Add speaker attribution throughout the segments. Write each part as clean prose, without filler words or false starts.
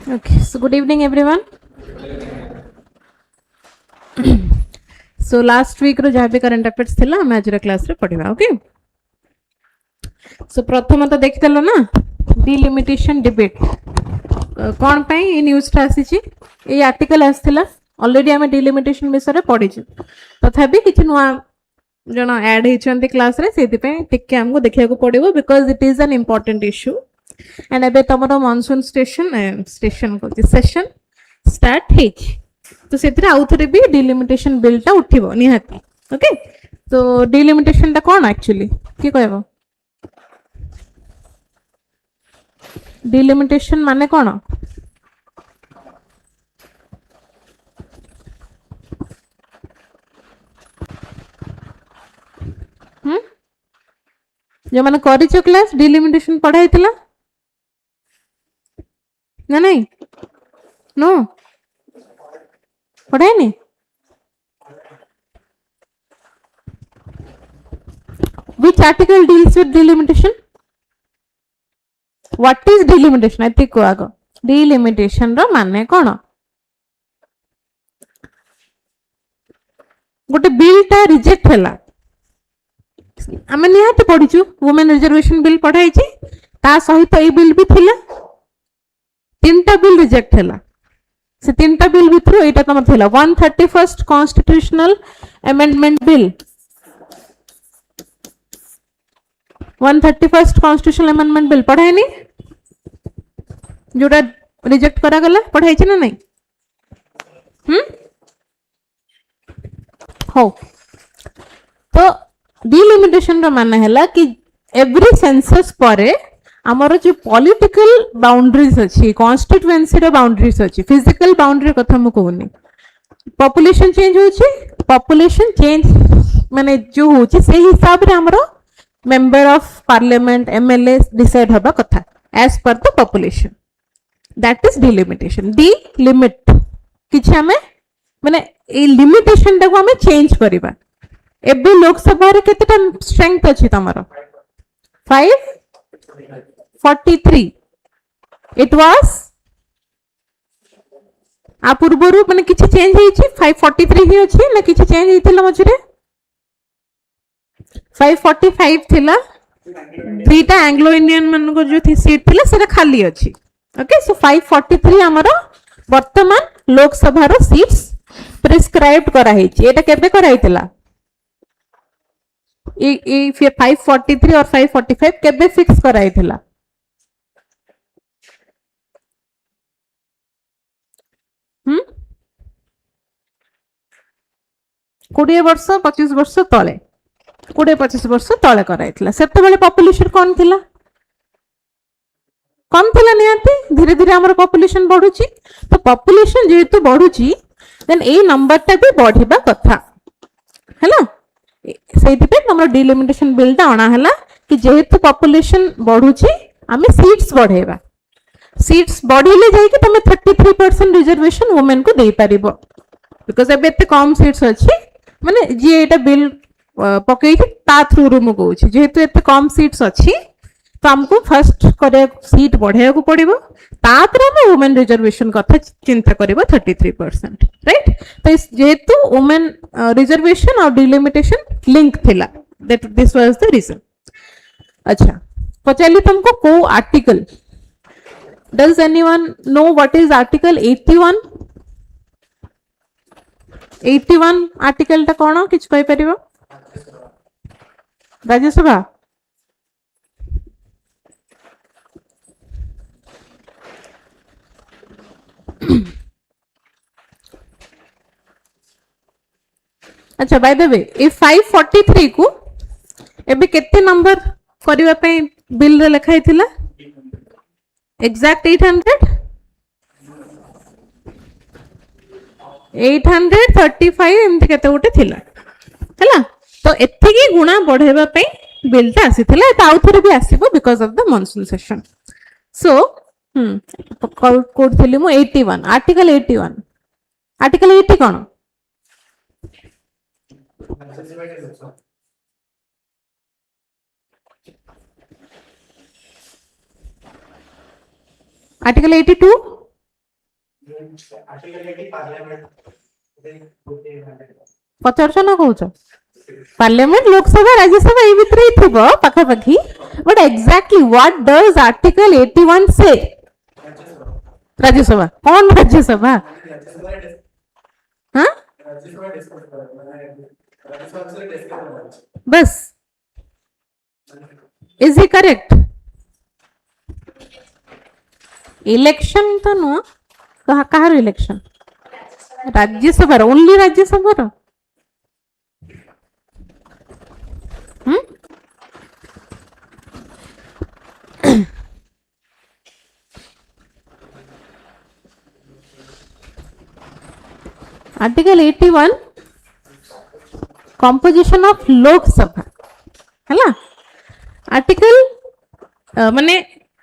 Speaker 1: Okay, so good evening everyone. So last week रो जहाँ भी current affairs थिला हम आज रे क्लास रे पढ़िबा. Okay. So प्रथम तो देखि देलो ना delimitation debate. कौन पे ये न्यूज़ टा आसीची ये आर्टिकल आसथिला ऑलरेडी हमें delimitation विषय रे पढ़िछु. तथापि किछि नुआ जण ऐड हेचंती क्लास रे सेति पे टिके हमको देखिया को पड़िबो because it is an important issue. And एबे तमरो मानसून स्टेशन को सेशन स्टार्ट हेची तो सेतिर आउ थरे भी डिलिमिटेशन बिल टा उठिबो निहाती. ओके तो डिलिमिटेशन टा कोन एक्चुअली की कहबो डिलिमिटेशन माने कोन जो माने करिचो क्लास डिलिमिटेशन पढाइतिला ना नहीं no पढ़ाएनी which article deals with delimitation what is delimitation एति को आगो delimitation रो माने कोन गोटे बिल टा रिजेक्ट हैला आमे निहाते पढिचु वुमेन रिजर्वेशन बिल पढाइची ता सहित ए बिल भी थिला तीनटा बिल रिजेक्ट हैला से तीनटा बिल भितरो एटा तमर थिला 131st constitutional amendment bill 131st constitutional amendment bill पढ़ाएनी जोटा रिजेक्ट करा गला पढ़ाई छी ना नहीं हो तो डिलिमिटेशन रो माने हैला कि एवरी सेंसस परे हमरो जो पॉलिटिकल बाउंड्रीज अछि कॉन्स्टिट्यूएंसी रो बाउंड्रीज अछि फिजिकल बाउंड्री कथा म कहूनी पॉपुलेशन चेंज होछि पॉपुलेशन चेंज माने जो होछि से हिसाब रे हमरो member of parliament MLA decide हबा कथा as per the population that is delimitation de limit किछ हमें माने ए लिमिटेशन टा को हमें चेंज करबा एबे लोकसभा रे केतेटा स्ट्रेंथ अछि तमरो 543 इट वाज आ पूर्वरु माने किछ चेंज हेछि 543 ही अछि ना किछ चेंज हेतिला मझरे 545 थिला दुईटा एंग्लो इंडियन मन को जो थी सीट थिला सेरा खाली अछि. ओके सो 543 हमरो वर्तमान लोकसभा रो सीट्स प्रिस्क्राइब करा हेछि एटा केबे करा हेतिला ए 543 और 545 केबे फिक्स करा हेतिला 20 वर्ष 25 वर्ष तळे 20-25 वर्ष तळे कराइथिला सेते बेले पॉपुलेशन कोन थिला कम थिला नियंती धीरे धीरे हमर पॉपुलेशन बढ़ुची तो पॉपुलेशन जेतु बढ़ुची देन ए नंबर टा भी बढ़िबा कथा हैला सेति पे हमर डिलिमिटेशन बिल टा आना हैला कि जेतु पॉपुलेशन बढ़ुची हमें सीट्स बढ़ेबा सीट्स बढ़िले जाई कि तमे 33% रिजर्वेशन वुमेन को देई परिबो बिकॉज़ एबे एते कम सीट्स अछि माने जे एटा बिल पकई ता थ्रू रू मु कहूची जेहेतु एते कम सीट्स अछि तो हमको फर्स्ट करे सीट बढ़ाया को पड़िबो तापर हम वुमेन रिजर्वेशन कथा चिंता करबो 33% राइट तो जेहेतु वुमेन रिजर्वेशन और डिलिमिटेशन लिंक थिला that this was the reason. अच्छा पचाली तुमको को article does anyone know what is article 81 article टा कोन किछ कहि परिबो राज्यसभा अच्छा बाय द वे ए 543 को एबे केते नंबर करिवा पे बिल रे लिखाई थिला एग्जैक्ट 835 एमती केते गोटे थिला हैला तो एथि की गुणा बढ़ेबा पे बिल ता आसी थिला एटा आउथरे भी आसीबो because of the monsoon session so कोड थिली मु 81 आर्टिकल 80 कोन आर्टिकल 82 पचारछ ना कहूछ पार्लियामेंट लोकसभा राज्यसभा ए भितर ही थिबो पाखापाखी but exactly what does article 81 say Rajya Sabha कौन राज्यसभा हाँ बस इज ही करेक्ट इलेक्शन तो नुह कहार election Rajya Sabha only Rajya Sabha article 81 composition of Lok Sabha है ना आर्टिकल माने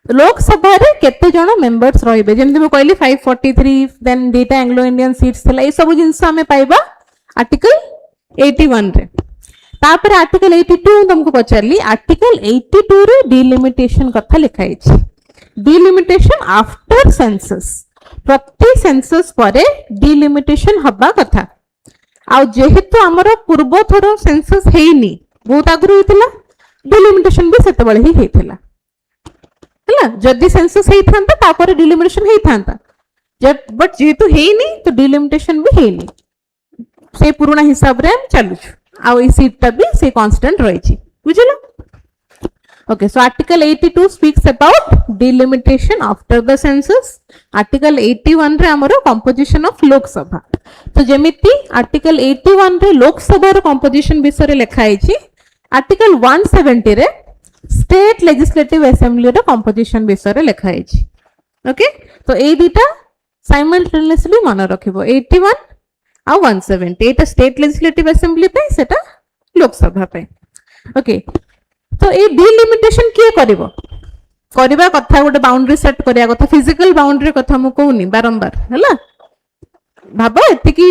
Speaker 1: लोकसभा रे केते जण मेंबर्स रहिबे जेमति म कहली 543 then data Anglo Indian seats थला ए सब जिंस हमें पाइबा आर्टिकल 81 रे तापर आर्टिकल 82 तुमको पचारली आर्टिकल 82 रे डिलिमिटेशन कथा लिखा है डिलिमिटेशन आफ्टर सेंसस प्रति सेंसस परे डिलिमिटेशन हबा कथा आ जेहेतु हमर पूर्व थरो सेंसस हेइनी बहुत आगु होइतिला डिलिमिटेशन भी सेते बळे ही हेइतिला हला जदी सेंसस हेइ थांता तापर डिलिमिटेशन हेइ थांता जब बट जेहेतु हेइनी तो डिलिमिटेशन भी हेइनी से पुराना हिसाब रे हम चलु आ ई सीट ता भी से कांस्टेंट रहिछि बुझिलो okay so article 82 speaks about delimitation after the census article 81 रे हमरो composition of lok sabha तो जेमिति article 81 रे लोक सभा रो composition विषय रे लिखा है article 170 रे state legislative assembly रो composition विषय रे लिखा है ओके तो ए दुटा simultaneously मन रखिबो 81 आ 170 एटा state legislative assembly पे सेटा लोक सभा पे ओके तो ये डिलिमिटेशन किए करिवो करिबा कथा गोटे बाउंड्री सेट करिया कथा फिजिकल बाउंड्री कथा मु कहूनी बारंबार हला भाबो एति की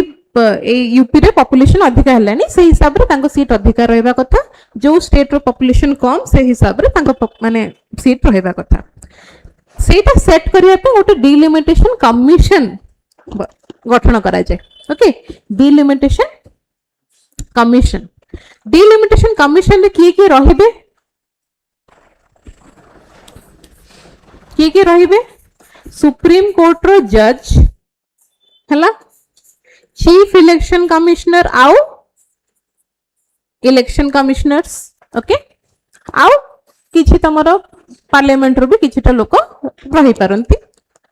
Speaker 1: ए यूपी रे पॉपुलेशन अधिक हलानी से हिसाब रे तांको सीट अधिक रहबा कथा जो स्टेट रो पॉपुलेशन कम से हिसाब रे तांको माने सीट रहबा कथा सेटा सेट करिया पे गोटे डिलिमिटेशन कमीशन गठन करा जाय okay delimitation commission delimitation commission रे किए रहिबे किए रहिबे सुप्रीम कोर्ट रो जज हला चीफ इलेक्शन कमिश्नर आउ इलेक्शन कमिश्नर्स ओके आउ किछि तमरो पार्लियामेंट रो भी किछिटा लोक रहि परंती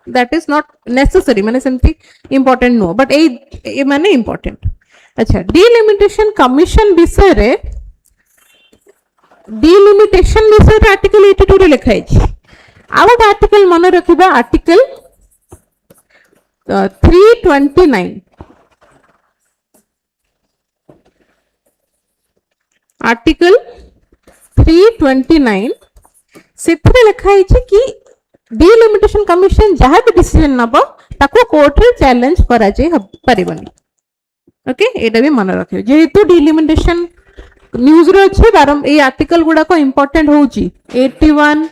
Speaker 1: दैट इज नॉट नेसेसरी माने सेमती इंपोर्टेंट नो बट ए माने इंपोर्टेंट अच्छा डिलिमिटेशन कमीशन विषय रे डिलिमिटेशन विषय रे आर्टिकल 82 रे लिखा है आउ आर्टिकल मन रखिबा आर्टिकल 329 आर्टिकल 329 सेथरे लिखा है कि डिलिमिटेशन कमीशन जहां भी डिसीजन नबो ताको कोर्ट रे चैलेंज करा जाय परिबनी ओके एटा भी मन रखियो जेहेतु डिलिमिटेशन न्यूज रो अछि बारम ए आर्टिकल गुडा को इंपोर्टेंट होउची 81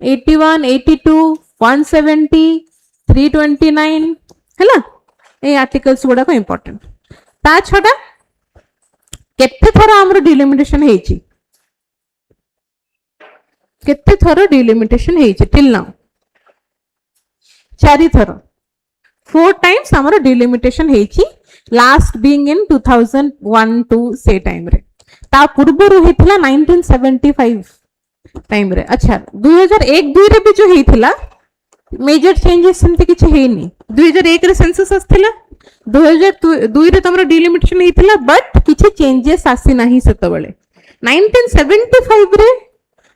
Speaker 1: 81 82 170 329 हैला ए आर्टिकल्स गुडा को इंपोर्टेंट ता छडा केते थरा हमर डिलिमिटेशन हेची केते थरा डिलिमिटेशन हेची टिल नाउ 4 थरा 4 टाइम्स हमर डिलिमिटेशन हेची लास्ट बीइंग इन 2001-2 से टाइम रे ता पूर्वरु हेथिला 1975 टाइम रे अच्छा 2001-2 रे भी जो हेथिला मेजर चेंजेस सेमति किछ हेनी 2001 रे सेंसस आस्थिला 2002 रे तमरो डिलिमिटेशन हेथिला बट किछ चेंजेस आसी नाही सेतो बेले 1975 रे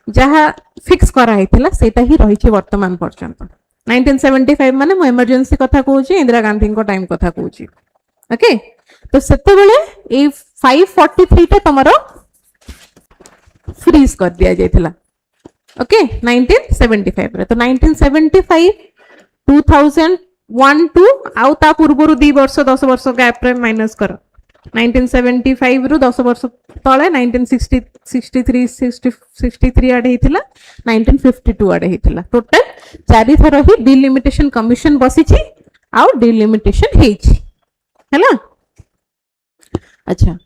Speaker 1: जहा फिक्स करा हेथिला सेटा ही रहिछि वर्तमान पर्यंत 1975 माने मो इमरजेंसी कथा कहूची इंदिरा गांधी को टाइम कथा कहूची ओके तो सेते बेले ए 543 टा तमरो फ्रीज कर दिया जायतिला ओके 1975 रे तो 1975 2001-2 आउ ता पूर्वरु 2 वर्ष 10 वर्ष गैप रे माइनस कर 1975 रु 10 वर्ष तळे 1963 63 आडे हिथिला 1952 आडे हिथिला टोटल चारि थर ही डिलिमिटेशन कमिशन बसीची आउ डिलिमिटेशन हेची हैला। अच्छा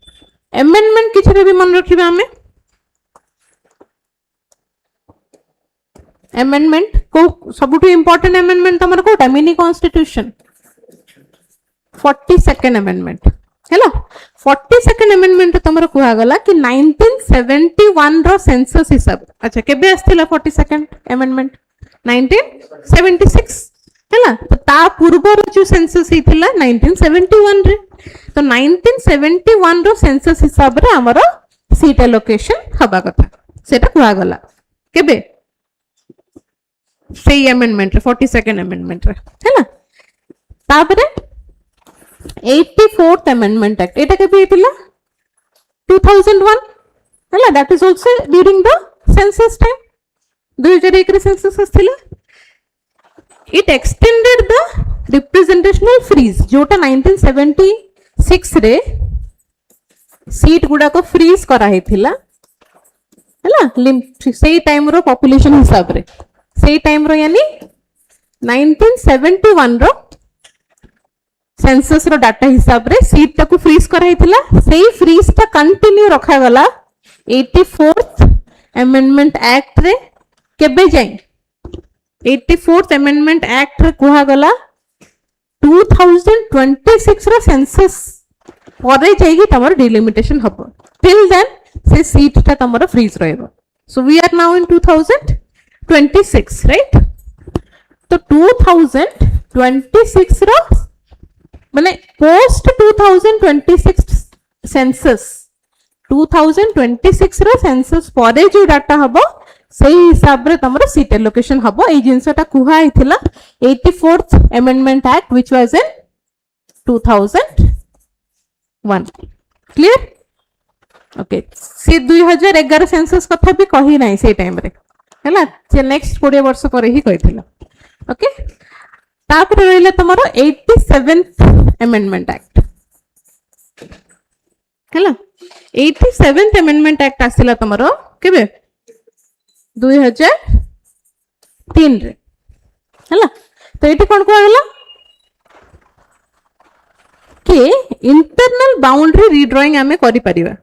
Speaker 1: अमेंडमेंट किछि भी मन रखिबा हमें अमेंडमेंट को सबुठु इंपोर्टेंट अमेंडमेंट तमर Kota mini constitution 42nd amendment हैला। 42nd अमेंडमेंट तमर कुहा गला कि 1971 रो सेंसस हिसाब अच्छा केबे आस्थिला 42nd अमेंडमेंट 1976 हैला। तो ता पूर्व जो सेंसस हिथिला 1971 रे तो 1971 रो सेंसस हिसाब रे हमर सीट एलोकेशन हबा कथा सेटा कुहा गला केबे सही अमेंडमेंट रे 42nd अमेंडमेंट रे हैला। तापरे 84th अमेंडमेंट एक्ट एटा केबे हिथिला 2001 हैला। That is also during the census time 2001 रे सेंसस आस्थिला। It extended the representational freeze जोटा 1976 रे सीट गुडा को फ्रीज करा हेथिला हैला सेही टाइम रो पॉपुलेशन हिसाब रे सेही टाइम रो यानी 1971 रो सेंसस रो डाटा हिसाब रे सीट टाको फ्रीज करा हेथिला सेही फ्रीज ता कंटिन्यू रखा गला 84th अमेंडमेंट एक्ट रे केबे जाई 84th अमेंडमेंट एक्ट रे कुहा गला 2026 रो सेंसस परे जाईगी तमर डिलिमिटेशन हबो टिल देन से सीट ता तमर फ्रीज रहबो। So we are now in 2026 right. तो 2026 रो माने पोस्ट 2026 सेंसस 2026 रो सेंसस परे जो डाटा हबो सही हिसाब रे तमरो सीट एलोकेशन हबो। ए जिंसटा कुहा हिथिला 84th amendment act which was in 2001 clear okay. से 2011 सेंसस कथा भी कही नाही से टाइम रे हैला से नेक्स्ट 20 वर्ष पर ही कहिथिला ओके। तापर रहले तमरो 87th अमेंडमेंट एक्ट हैला। 87th अमेंडमेंट एक्ट आसिला तमरो केबे 2003 रे हैला। तो एटी कोन को आगला के इंटरनल बाउंड्री रीड्रॉइंग आमे करि परिबा।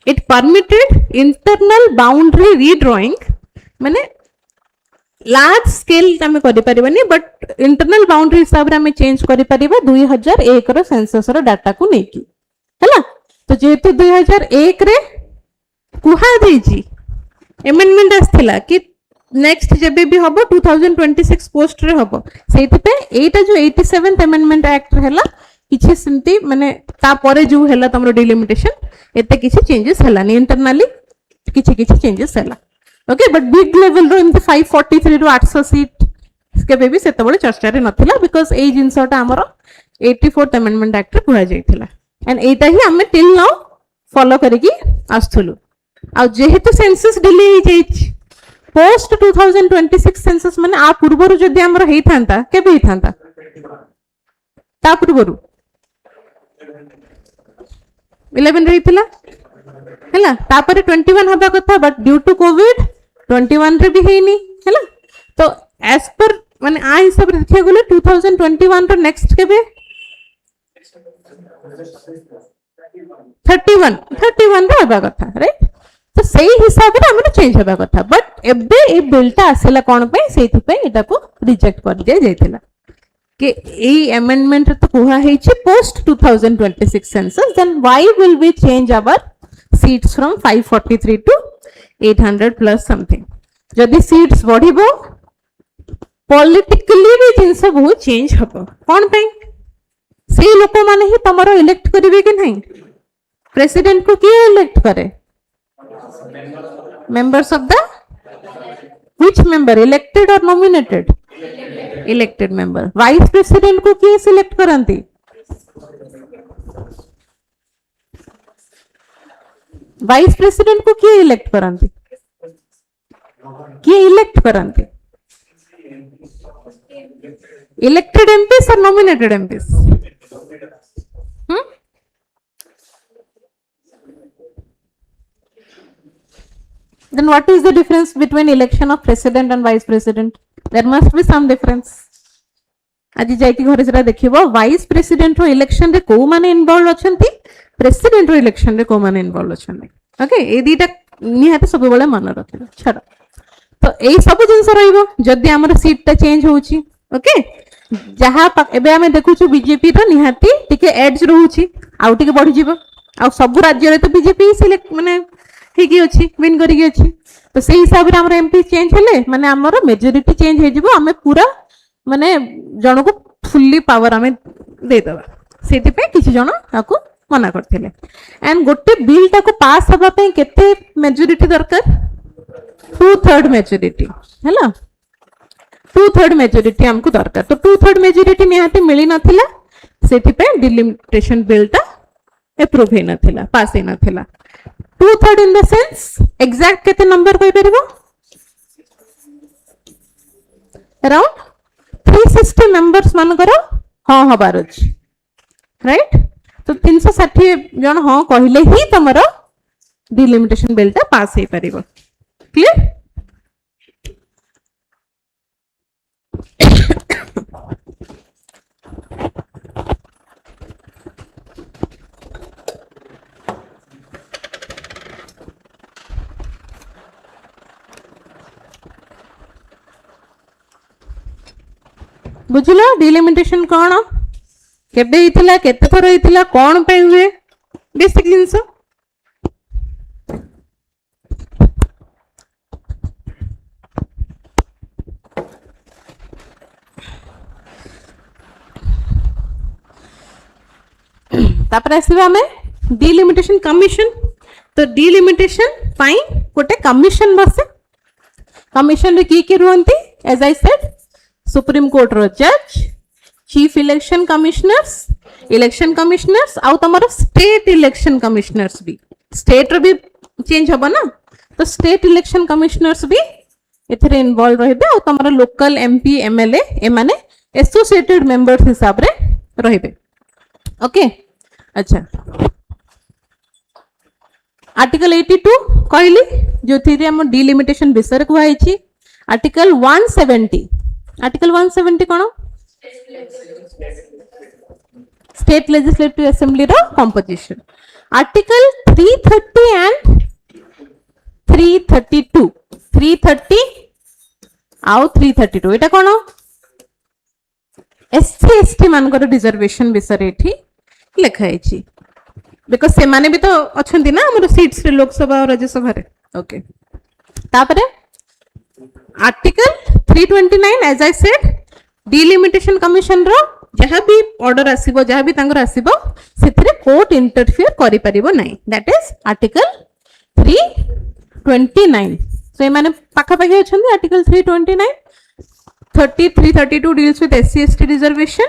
Speaker 1: It permitted internal boundary redrawing माने लार्ज स्केल आमे करि परिबानी बट इंटरनल बाउंड्री हिसाब रे आमे चेंज करि परिबा 2001 रो सेंसस रो डाटा को नेकी हैला। तो जेतु 2001 रे कुहा देजी अमेंडमेंट आस्थिला कि नेक्स्ट जेबे भी हबो 2026 पोस्ट रे हबो सेति पे एटा जो 87th अमेंडमेंट एक्ट हैला किछि सिंती माने ता परे जो हैला तमरो डिलिमिटेशन एते किछि चेंजेस हैला नि इंटरनली किछि चेंजेस हैला ओके। बट बिग लेवल रो इनते 543 रो 800 सीट के बेबी सेते बळे चर्चा रे नथिला बिकॉज़ ए जिंसटा हमरो 84th अमेंडमेंट एक्ट रे कुहा जायथिला एंड एटा ही हमें टिल नाउ फॉलो करिकी आस्थुलु। आ जेहेतु सेंसस डिले ही जायछि पोस्ट 2026 सेंसस माने आ पूर्वरु जदि हमरो हेई थांता केबे हेई थांता ता पूर्वरु 11 रहिथिला हैला। तापरे 21 हबा कथा बट ड्यू टू कोविड 21 रे भी हेइनी हैला। तो एज पर माने आ हिसाब रे देखिया गेले 2021 रो नेक्स्ट केबे 31 रे हबा कथा राइट। तो सही हिसाब रे हमर चेंज हबा कथा बट एबे ए बिलटा आसेला कोन पे सेति पे एटा को रिजेक्ट कर दिया जायतिला कि ए अमेंडमेंट तो कुहा हेछि post 2026 census then why will we change our seats from 543 to 800 plus something. जदि सीट्स बढ़िबो पॉलिटिकली भी जिंस बहुत चेंज हबो कोन पे से लोक माने ही तमरो इलेक्ट करिवे कि नहीं। प्रेसिडेंट को किए इलेक्ट करे members of the which member elected or nominated elected member। vice president को किए सिलेक्ट करंती vice president को किए इलेक्ट करंती किए elect करंती elected MPs or nominated MPs then what is the difference between election of president and vice president? There must be some difference. आज जाइकी घरे सेटा देखिबो vice president रो election रे को माने इन्वॉल्व अछंती, प्रेसिडेंट रो election रे को माने इन्वॉल्व अछंती. ओके ए दीटा निहाते सब बेले मन रखिबो. छाड़ तो एई सब जिंस रहइबो जदी हमर सीट ता चेंज होउची. ओके जहा एबे हमें देखुछु बीजेपी रो निहाती टिके एड्स रहउची आउ टिके बढ़ी जिवो. आ सब राज्य रे तो बीजेपी सिलेक्ट माने हेकी अछि विन करिके अछि. तो सेही हिसाब रे हमर एमपी चेंज हेले माने हमर मेजॉरिटी चेंज हे जिवो. हमें पूरा माने जण को फुल्ली पावर हमें दे दबा. सेति पे किछि जण ताको मना करथिले. एंड गोटे बिल ताको पास हबा पे केते मेजॉरिटी दरकार? 2/3 मेजॉरिटी हैला. 2/3 मेजॉरिटी हमको दरकार. तो 2/3 मेजॉरिटी निहाती मिली नथिला. सेति पे डिलिमिटेशन बिल ता अप्रूव हे नथिला, पास हे नथिला. 2/3 इन द सेंस एग्जैक्ट केते नंबर कहि परबो? अराउंड 360 मेंबर्स मान करो हाँ हबार अछि. राइट. तो 360 जन हाँ कहले ही तमरो डिलिमिटेशन बिल ता पास हे परिबो. क्लियर? बुझलो डिलिमिटेशन कौन केबे हितला केते थर हितला कौन पे हुए बेसिक जिंस. तापर आसीबा हमें डिलिमिटेशन कमीशन. तो डिलिमिटेशन पाई गोटे कमीशन बसे. कमीशन रे की रुहंती? As I said supreme court रो जज, चीफ इलेक्शन कमिश्नर्स आउ तमरो स्टेट इलेक्शन कमिश्नर्स भी. स्टेट रो भी चेंज हबो ना. तो स्टेट इलेक्शन कमिश्नर्स भी एथरे इन्वॉल्व रहबे. आउ तमरो लोकल एमपी एमएलए ए माने एसोसिएटेड मेंबर्स हिसाब रे रहबे. ओके अच्छा. आर्टिकल 82 कहली जो थी हम डिलिमिटेशन विषय कहै छी. आर्टिकल 170. आर्टिकल 170 कौन? स्टेट लेजिस्लेटिव असेंबली रो कंपोजिशन. Article 330 and 332. 330 आउ 332 एटा कौन? एससी एसटी मानकर रिजर्वेशन विषय एठी लिखाई छी. बिकॉज से माने भी तो अछंती ना हमर सीट्स रे लोकसभा और राज्यसभा रे. ओके तापरे article 329 as I said delimitation commission रो जहां भी ऑर्डर आसीबो जहां भी तांगर आसीबो सेथरे कोर्ट इंटरफियर करि परिबो नै. That is article 329. सो ए माने पाखा पाखी अछंती. Article 329 332 deals with SC ST reservation.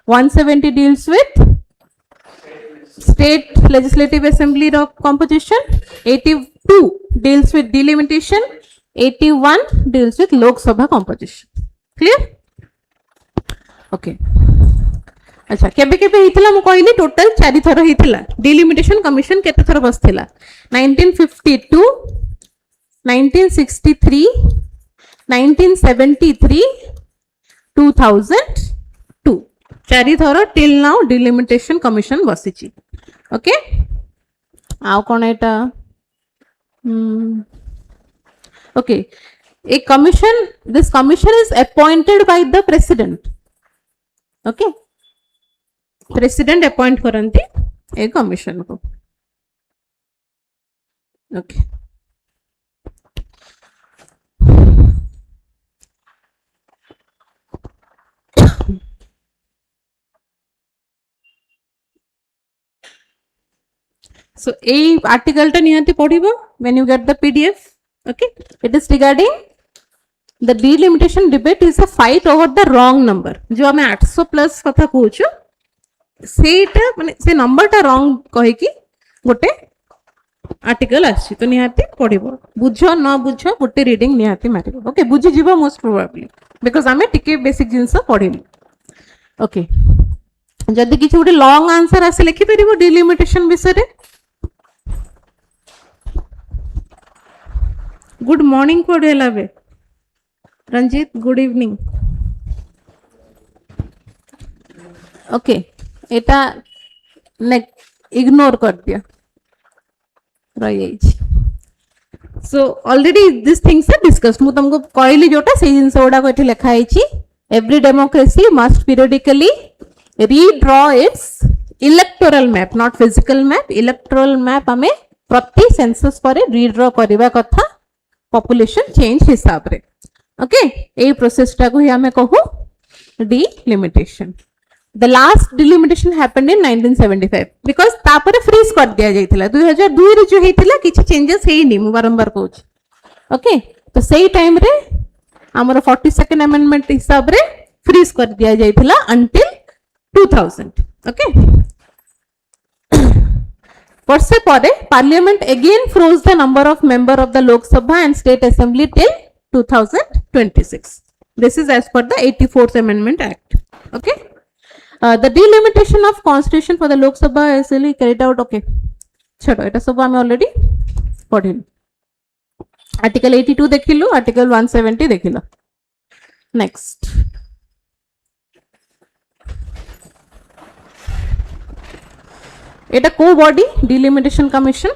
Speaker 1: 170 deals with state legislative assembly ro composition. 82 deals with delimitation. 81 deals with Lok Sabha composition. Clear? Okay. अच्छा केबे केबे हितला मु कहली टोटल 4 थर हितला. डिलिमिटेशन कमिशन केते थर बसथिला? 1952, 1963, 1973, 2002. 4 थर टिल नाउ डिलिमिटेशन कमिशन बसिची. ओके आउ कोन एटा? Okay, a commission, this commission is appointed by the president. Okay, president appoint karanti a commission ko. Okay. So a article ta nihati padibo when you get the PDF. Okay, it is regarding the delimitation debate is a fight over the wrong number. जो हमें 800 plus कथा कहूछु सेटा माने से number टा wrong कहे कि गोटे आर्टिकल आछि. तो निहाती पढिबो. बुझो न बुझो गोटे रीडिंग निहाती मारिबो. ओके बुझि जीवो मोस्ट प्रोबेबली बिकॉज़ हमें टिके बेसिक जिंस पढिलु. ओके जदी किछि गोटे लॉन्ग आंसर आसे लिखि परिबो डिलिमिटेशन विषय रे. गुड मॉर्निंग कोड है बे रंजीत गुड इवनिंग ओके एटा इग्नोर कर दिया रही so already this things are discussed मु तुमको कहली जोटा से जिंस गुडा को लिखा है every democracy must periodically redraw it's electoral map not physical map electoral map हमें प्रति सेंसस पर रीड्रॉ करबा कथा पॉपुलेशन चेंज हिसाब रे ओके ए प्रोसेस टा को ही हमें कहू delimitation The last delimitation happened in 1975 because तापर फ्रीज कर दिया जाइथिला 2002 रे जो हेतिला किछि चेंजेस हेइनी मु बारंबार कहूची ओके तो सही टाइम रे हमर 42nd अमेंडमेंट हिसाब रे फ्रीज कर दिया जाइथिला until 2000 ओके वर्षे परे parliament again froze the number of member of the Lok Sabha and state assembly till 2026 this is as per the 84th amendment act okay the delimitation of constitution for the lok sabha is really carried out okay chalo eta सब हम already पढ़िलु article 82 देखिलु article 170 देखिलु next एटा को body delimitation commission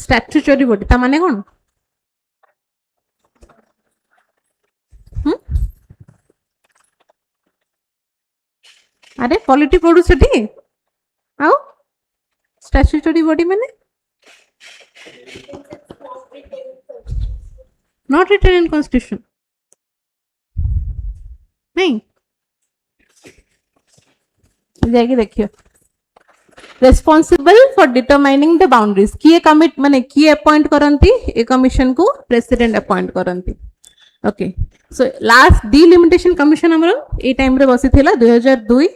Speaker 1: statutory body ता माने कोन अरे polity पढ़ू छटी आउ statutory body माने नॉट रिटन इन कॉन्स्टिट्यूशन नहीं जाके देखियो responsible for determining the boundaries किए कमिट माने किए अपॉइंट करंती ए कमीशन को प्रेसिडेंट अपॉइंट करंती okay so last delimitation commission हमरो ए टाइम रे बसी थिला 2002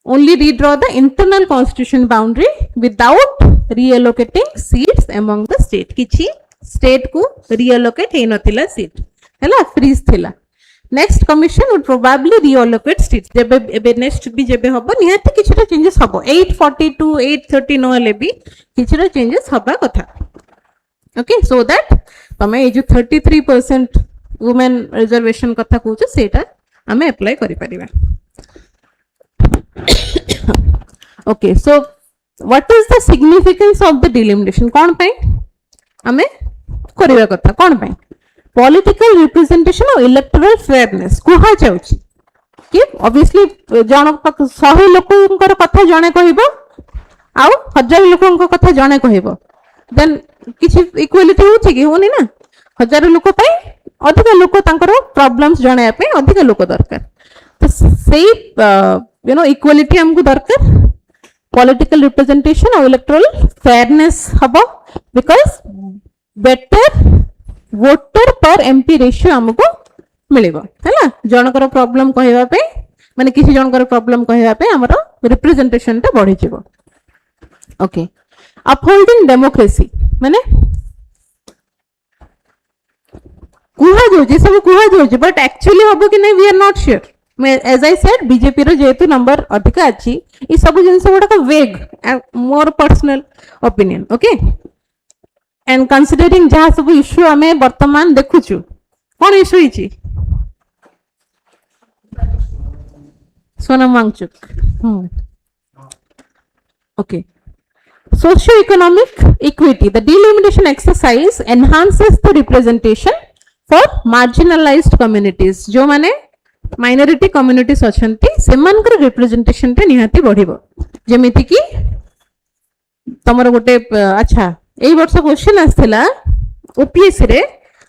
Speaker 1: only redraw the internal constitution boundary without reallocating seats among the state किछि state को reallocate हे नथिला seat हैला freeze थिला next commission would probably reallocate seats जेबे एबे next भी जेबे हबो निहाती किछटा चेंजेस हबो 842 830 न हले भी किछटा चेंजेस हबा कथा ओके सो दैट तमे ए जो 33% वुमेन रिजर्वेशन कथा कहूछ सेटा हमें अप्लाई करि परिबा okay so what is the significance of the delimitation कौन पाई हमें करिवा कथा कौन पाई political representation और electoral fairness कुहा जाउची कि obviously जण 100 लोकंकर कथा जणे कहिबो आउ 1000 लोकंकर कथा जणे कहिबो देन किछि इक्वालिटी होची कि होनी ना 1000 लोक पाई अधिक लोक तांकर प्रॉब्लम्स जणे पे अधिक लोक दरकार तो सही यू नो इक्वालिटी हमको दरकार पॉलिटिकल रिप्रेजेंटेशन और इलेक्टोरल फेयरनेस हबो बिकॉज बेटर वोटर पर एमपी रेशियो हमको मिलिबो हैला जनकर प्रॉब्लम कहबा पे माने किसी जनकर प्रॉब्लम कहबा पे हमरो रिप्रेजेंटेशन ता बढ़ी जिवो ओके अपहोल्डिंग डेमोक्रेसी माने कुहा जो जे सब कुहा जो बट एक्चुअली हबो कि नहीं we are not sure as I said BJP रो जेतु नंबर अधिक अछि ई सब जिंस गोटा का वेग मोर personal opinion okay and considering जहां सब इश्यू हमें वर्तमान देखुछु कोन इश्यू हिची Sonam Wangchuck okay socio-economic equity the delimitation exercise enhances the representation for marginalized communities जो माने माइनॉरिटी कम्युनिटीज अछंती सेमानकर रिप्रेजेंटेशन टे निहाती बढ़िबो जेमिति कि तमर गोटे अच्छा एई वर्ष क्वेश्चन आस्थिला ओपीएससी रे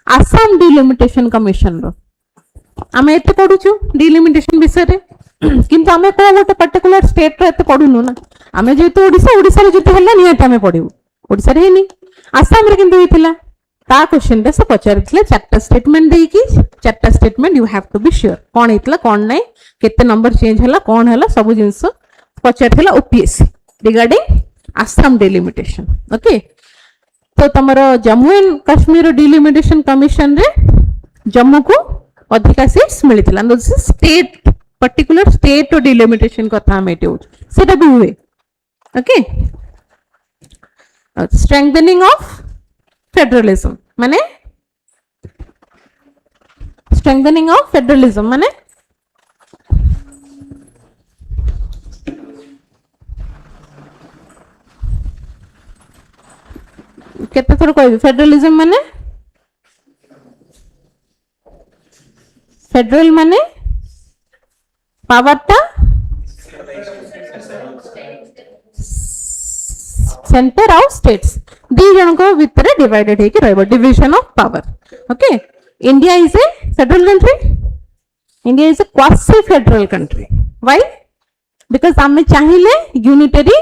Speaker 1: आसाम डिलिमिटेशन कमीशन रो आमे एते पढुछु डिलिमिटेशन विषय रे किंतु आमे को गोटे पर्टिकुलर स्टेट रे एते पढुनु ना आमे जेतो ओडिसा रे जेते हला निहाती आमे पढिबो ओडिसा रे हेनी आसाम रे किंतु हेतिला ता क्वेश्चन रे से पचारथिले चारटा स्टेटमेंट देई कि चारटा statement you have to be sure कोन हेतला कोन नै केते नंबर चेंज हला कोन हला सब जिंस पचारथिला OPSC regarding Assam delimitation okay तो तमरो Jammu and Kashmir delimitation commission रे जम्मू को अधिका सीट्स मिलिथिला स्टेट पर्टिकुलर स्टेट डिलिमिटेशन कथा मेटे हो सेटा भी हुए ओके स्ट्रेंथनिंग ऑफ फेडरलिज्म माने स्ट्रेंथनिंग ऑफ फेडरलिज्म माने केते थोर कहबी फेडरलिज्म माने फेडरल माने पावर टा सेंटर ऑफ स्टेट्स दी जन को भीतर डिवाइडेड हेकि रहबो division of power okay India is a federal country India is a quasi federal country why because आमे चाहिले यूनिटरी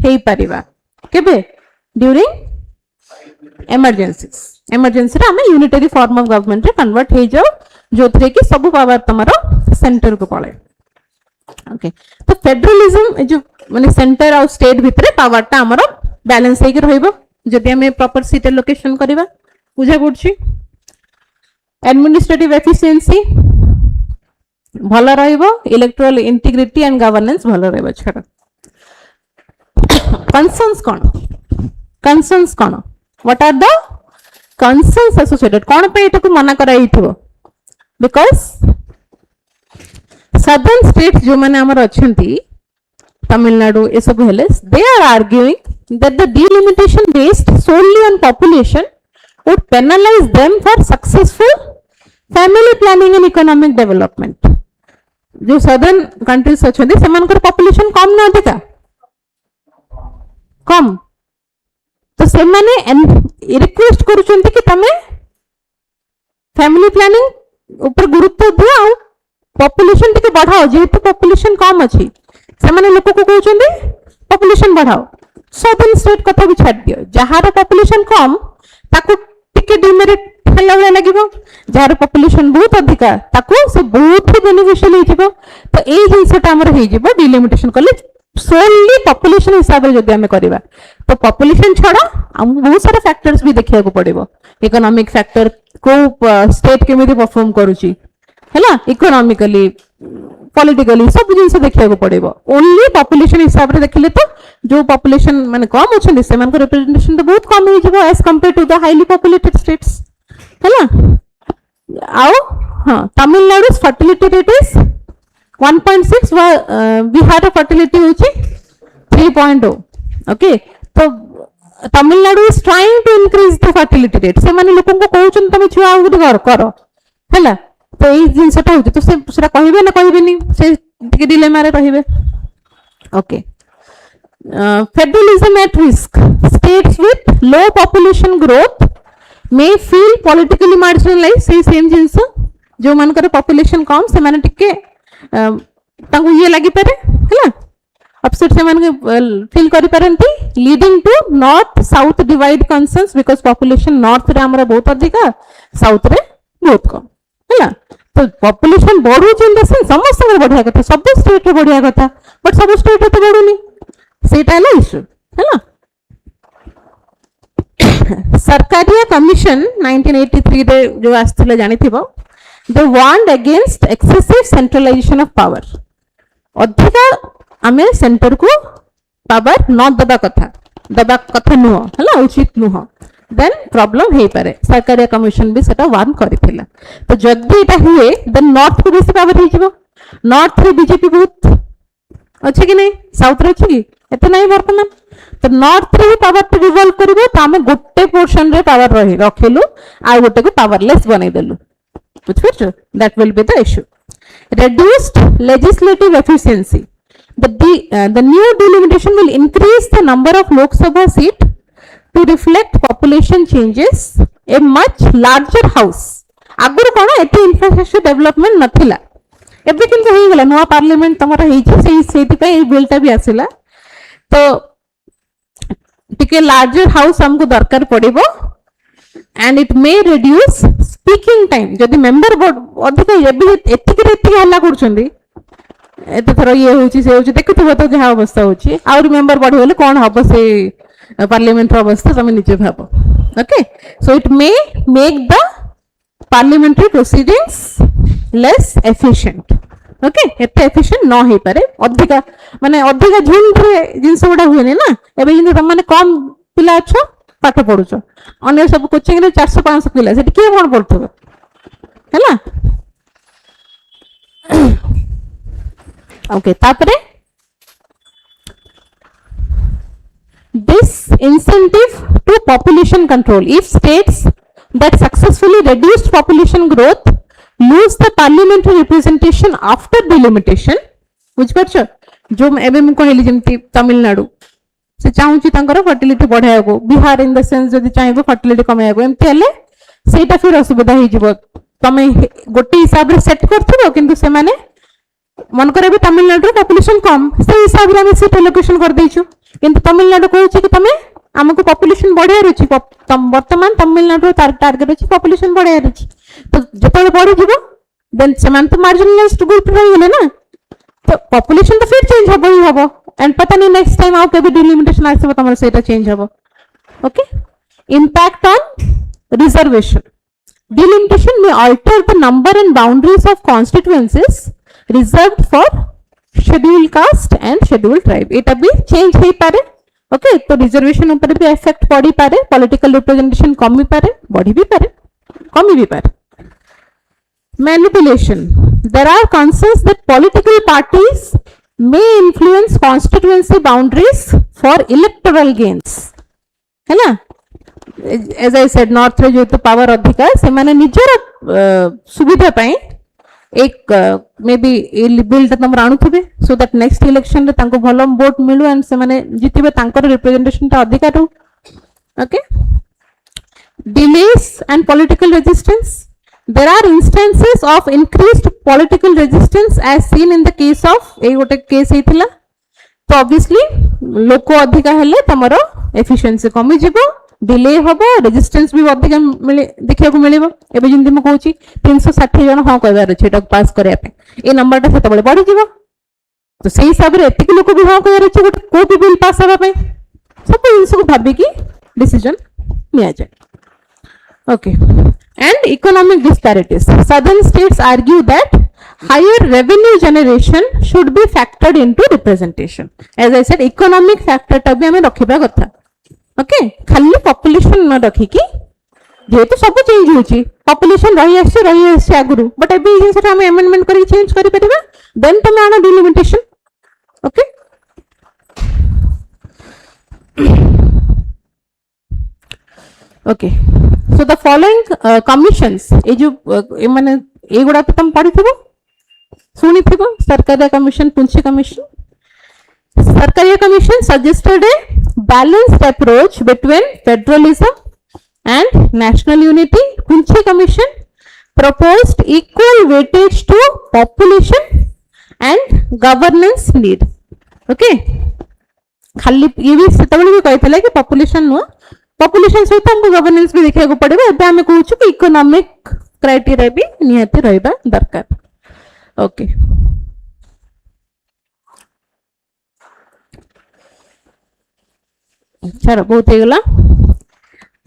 Speaker 1: हेई परिबा केबे ड्यूरिंग इमरजेंसी रे आमे यूनिटरी फॉर्म ऑफ गवर्नमेंट रे कन्वर्ट हे जाओ जोथरे कि सब पावर तमरो सेंटर को पळे ओके तो फेडरलिज्म जो माने सेंटर और स्टेट भितरे पावर टा हमरो बैलेंस हेकि रहइबो जदि हमें प्रॉपर सीट लोकेशन करबा बुझा पड़छि एडमिनिस्ट्रेटिव एफिशिएंसी भलो रहइबो इलेक्टोरल इंटीग्रिटी एंड गवर्नेंस भलो रहइबो छडा कंसर्न्स कोन what are the concerns associated कोन पे एटको मना कराइथिबो बिकॉज़ सदर्न स्टेट्स जो माने हमर अछंती तमिलनाडु ए सब हेले they are arguing that the delimitation based solely on population would penalize them for successful family planning and economic development जो सदर्न कंट्रीज अछंती सेमानकर पॉपुलेशन कम ना अधिका कम तो से माने रिक्वेस्ट करूचंती कि तमे फैमिली प्लानिंग ऊपर गुरुत्व दियो पॉपुलेशन टिके बढ़ाओ जेहेतु पॉपुलेशन कम अछि से माने लोक को कहउचंती पॉपुलेशन बढ़ाओ सदर्न स्टेट कथा भी छाड़ दियो जहार पॉपुलेशन कम ताको टिके डिमेरिट हेला बेला लागिबो जहार पॉपुलेशन बहुत अधिका ताको से बहुत ही बेनिफिशियल हिजिबो तो एई जिंसटा हमर हिजिबो डिलिमिटेशन करले सोनली पॉपुलेशन हिसाब रे जदि हमें करबा तो पॉपुलेशन छडा हम बहुत सारा फैक्टर्स भी देखिया को पड़िबो इकोनॉमिक फैक्टर को स्टेट केमिति परफॉर्म करूची हैला इकोनॉमिकली पॉलिटिकली सब जिंस देखिया को पड़िबो ओनली पॉपुलेशन हिसाब रे देखले तो जो पॉपुलेशन माने कम अछन से मान को रिप्रेजेंटेशन तो बहुत कम ही जबो as compare to the highly populated states हैला आओ हां Tamil Nadu fertility rate is 1.6 Bihar fertility होची 3.0 ओके तो Tamil Nadu is trying to increase the fertility rate से माने लोकन को कहउछन तमे छुआ गुडी घर करो हैला तो एई जिंसटा होची तो से सेरा कहिबे ना कहिबेनी से टिके डिलेमा रे रहिबे okay federalism at risk states with low population growth may feel politically marginalise से सेम जिंस जो मानकर पॉपुलेशन कम से माने टिके तांको ये लागि पारे हैला अपसेट से माने फील करि पारंती leading to north south divide concerns because population north रे हमरा बहुत अधिका साउथ रे बहुत कम हैला तो पॉपुलेशन बढ़ू चिंता से समस्त रे बढ़िया कथा सब स्टेट रे बढ़िया कथा बट सब स्टेट रे तो बढ़ुनी सेटा है इशू हैला सरकारिया कमीशन 1983 रे जो आस्थले जानि थिबो they warned against excessive centralization of power अधिका आमे सेंटर को पावर न दबा कथा नुह हला उचित नुह देन प्रॉब्लम हे पारे सरकारिया कमीशन भी सेटा वार्न करिथिला तो जदी एटा हुए देन नॉर्थ को बेसी पावर हे जिवो नॉर्थ रे बीजेपी बहुत अछि कि नै साउथ रे अछि कि एते नै वर्तमान तो नॉर्थ रे पावर to रिवॉल्व करबो त आमे गोटे पोर्शन रे पावर रही रखेलु आ गोटे को पावरलेस बनै देलु that will be the issue. Reduced legislative efficiency. The new delimitation will increase the number of Lok Sabha seat to reflect population changes. A much larger house. आगुर कोन एते इंफ्रास्ट्रक्चर डेवलपमेंट नथिला एबे किंतु हे गेला नवा पार्लियामेंट तमरा हे छै सेति पे ए बिल ता भी आसिला तो टिके लार्जर हाउस हमको दरकार पड़िबो and it may reduce speaking time जदि मेंबर अधिक एतिक हल्ला करछंदी एते थरो ये होची से होची देखुथबो तो जहा अवस्था होची और मेंबर बढ़ी गेले कोन हबो से पार्लियामेंट रो अवस्था तमे निजे भाबो okay so it may make the parliamentary proceedings less efficient okay एते एफिशिएंट न हे पारे अधिका माने अधिका झुंड रे जिंस गुडा हुएनी ना एबे जिंस माने कम पिला अछो पाठ पढ़ुछ अन्य सब कोचिंग रे 400-500 पिला सेठी के कोन पढ़थबे हैला ओके तापरे this incentive to population control if states that successfully reduced population growth lose the parliamentary representation after delimitation बुझ परछ जो एबे म कहली जेमती तमिलनाडु से चाहूची तांकर फर्टिलिटी बढ़ाया को बिहार इन द सेंस जदी चाहेबो फर्टिलिटी कमाया को एमती हेले सेटा फिर असुविधा हो जिवो तमे गोटे हिसाब रे सेट करथबो किंतु से माने मन करे तमिलनाडु पॉपुलेशन कम से हिसाब रे हम सीट एलोकेशन कर देछु किंतु तमिलनाडु कहूची कि तमे हमको पॉपुलेशन बढ़िया रही वर्तमान तमिलनाडु टार्गेट अच्छी पॉपुलेशन बढ़िया रही तो जो बढ़ी जीव देन से तो मार्जिनलाइज्ड ग्रुप रही गले ना तो पॉपुलेशन तो फिर चेंज हम ही हम एंड पता नहीं नेक्स्ट टाइम आउ केबे डिलिमिटेशन आसीबो तमर सेटा चेंज हम okay impact on reservation delimitation में alter the number and boundaries of constituencies reserved for scheduled caste and scheduled tribe एटा भी चेंज हे पारे ओके तो रिजर्वेशन ऊपर भी इफेक्ट पड़ी पारे पॉलिटिकल रिप्रेजेंटेशन कमी पारे बढ़ी भी पारे कमी भी पारे manipulation there are concerns that political parties may influence constituency boundaries for electoral gains है ना एज आई सेड नॉर्थ रे जो तो पावर अधिकार से माने निजर सुविधा पाए एक मे बी बिल तम आणुथे सो दैट नेक्स्ट इलेक्शन रे तांको भलो वोट मिलु एंड से माने जितिबे तांकर रिप्रेजेंटेशन ता अधिकार हो okay delays and political resistance there are instances of increased political resistance as seen in the case of ए गोटे केस हेतिला तो ऑब्वियसली लोक अधिका हेले तमरो एफिशिएंसी कमी जिवो डिले हबो रेजिस्टेंस भी अधिक मिले देखिया को मिलेबो एबे जिंदी म कहूची 360 जन हां कहबार छै एटा पास करे पे ए नंबर ता सेते बळे बढ़ी जीवो तो सही हिसाब रे एतिक लोक भी हां कहबार छै गोटे को भी बिल पास हबा पे सब इनसु भाबी की डिसीजन लिया जाए okay and economic disparities southern states argue that higher revenue generation should be factored into representation as I said economic factor ता भी हमें रखिबा कथा ओके खाली पॉपुलेशन न रखी की जेहेतु सब चेंज होची पॉपुलेशन रही आसे आगुरु बट एबे ये सेटा हम अमेंडमेंट करी चेंज करि परबा देन तमे आना delimitation okay okay so the following commissions ए जो माने ए गुडा तो तुम पढिथिबो सुनिथिबो Sarkaria commission Punchhi commission Sarkariya Commission suggested a balanced approach between federalism and national unity. Punchi Commission proposed equal weightage to population and governance need. Okay. खाली ये भी सेतबेले भी कहथिले कि पॉपुलेशन नो पॉपुलेशन सहित हमको गवर्नेंस भी देखिया को पड़ेबा एबे हम कहूछु कि इकोनॉमिक क्राइटेरिया भी नियति रहबा दरकार ओके चलो बहुत हो गला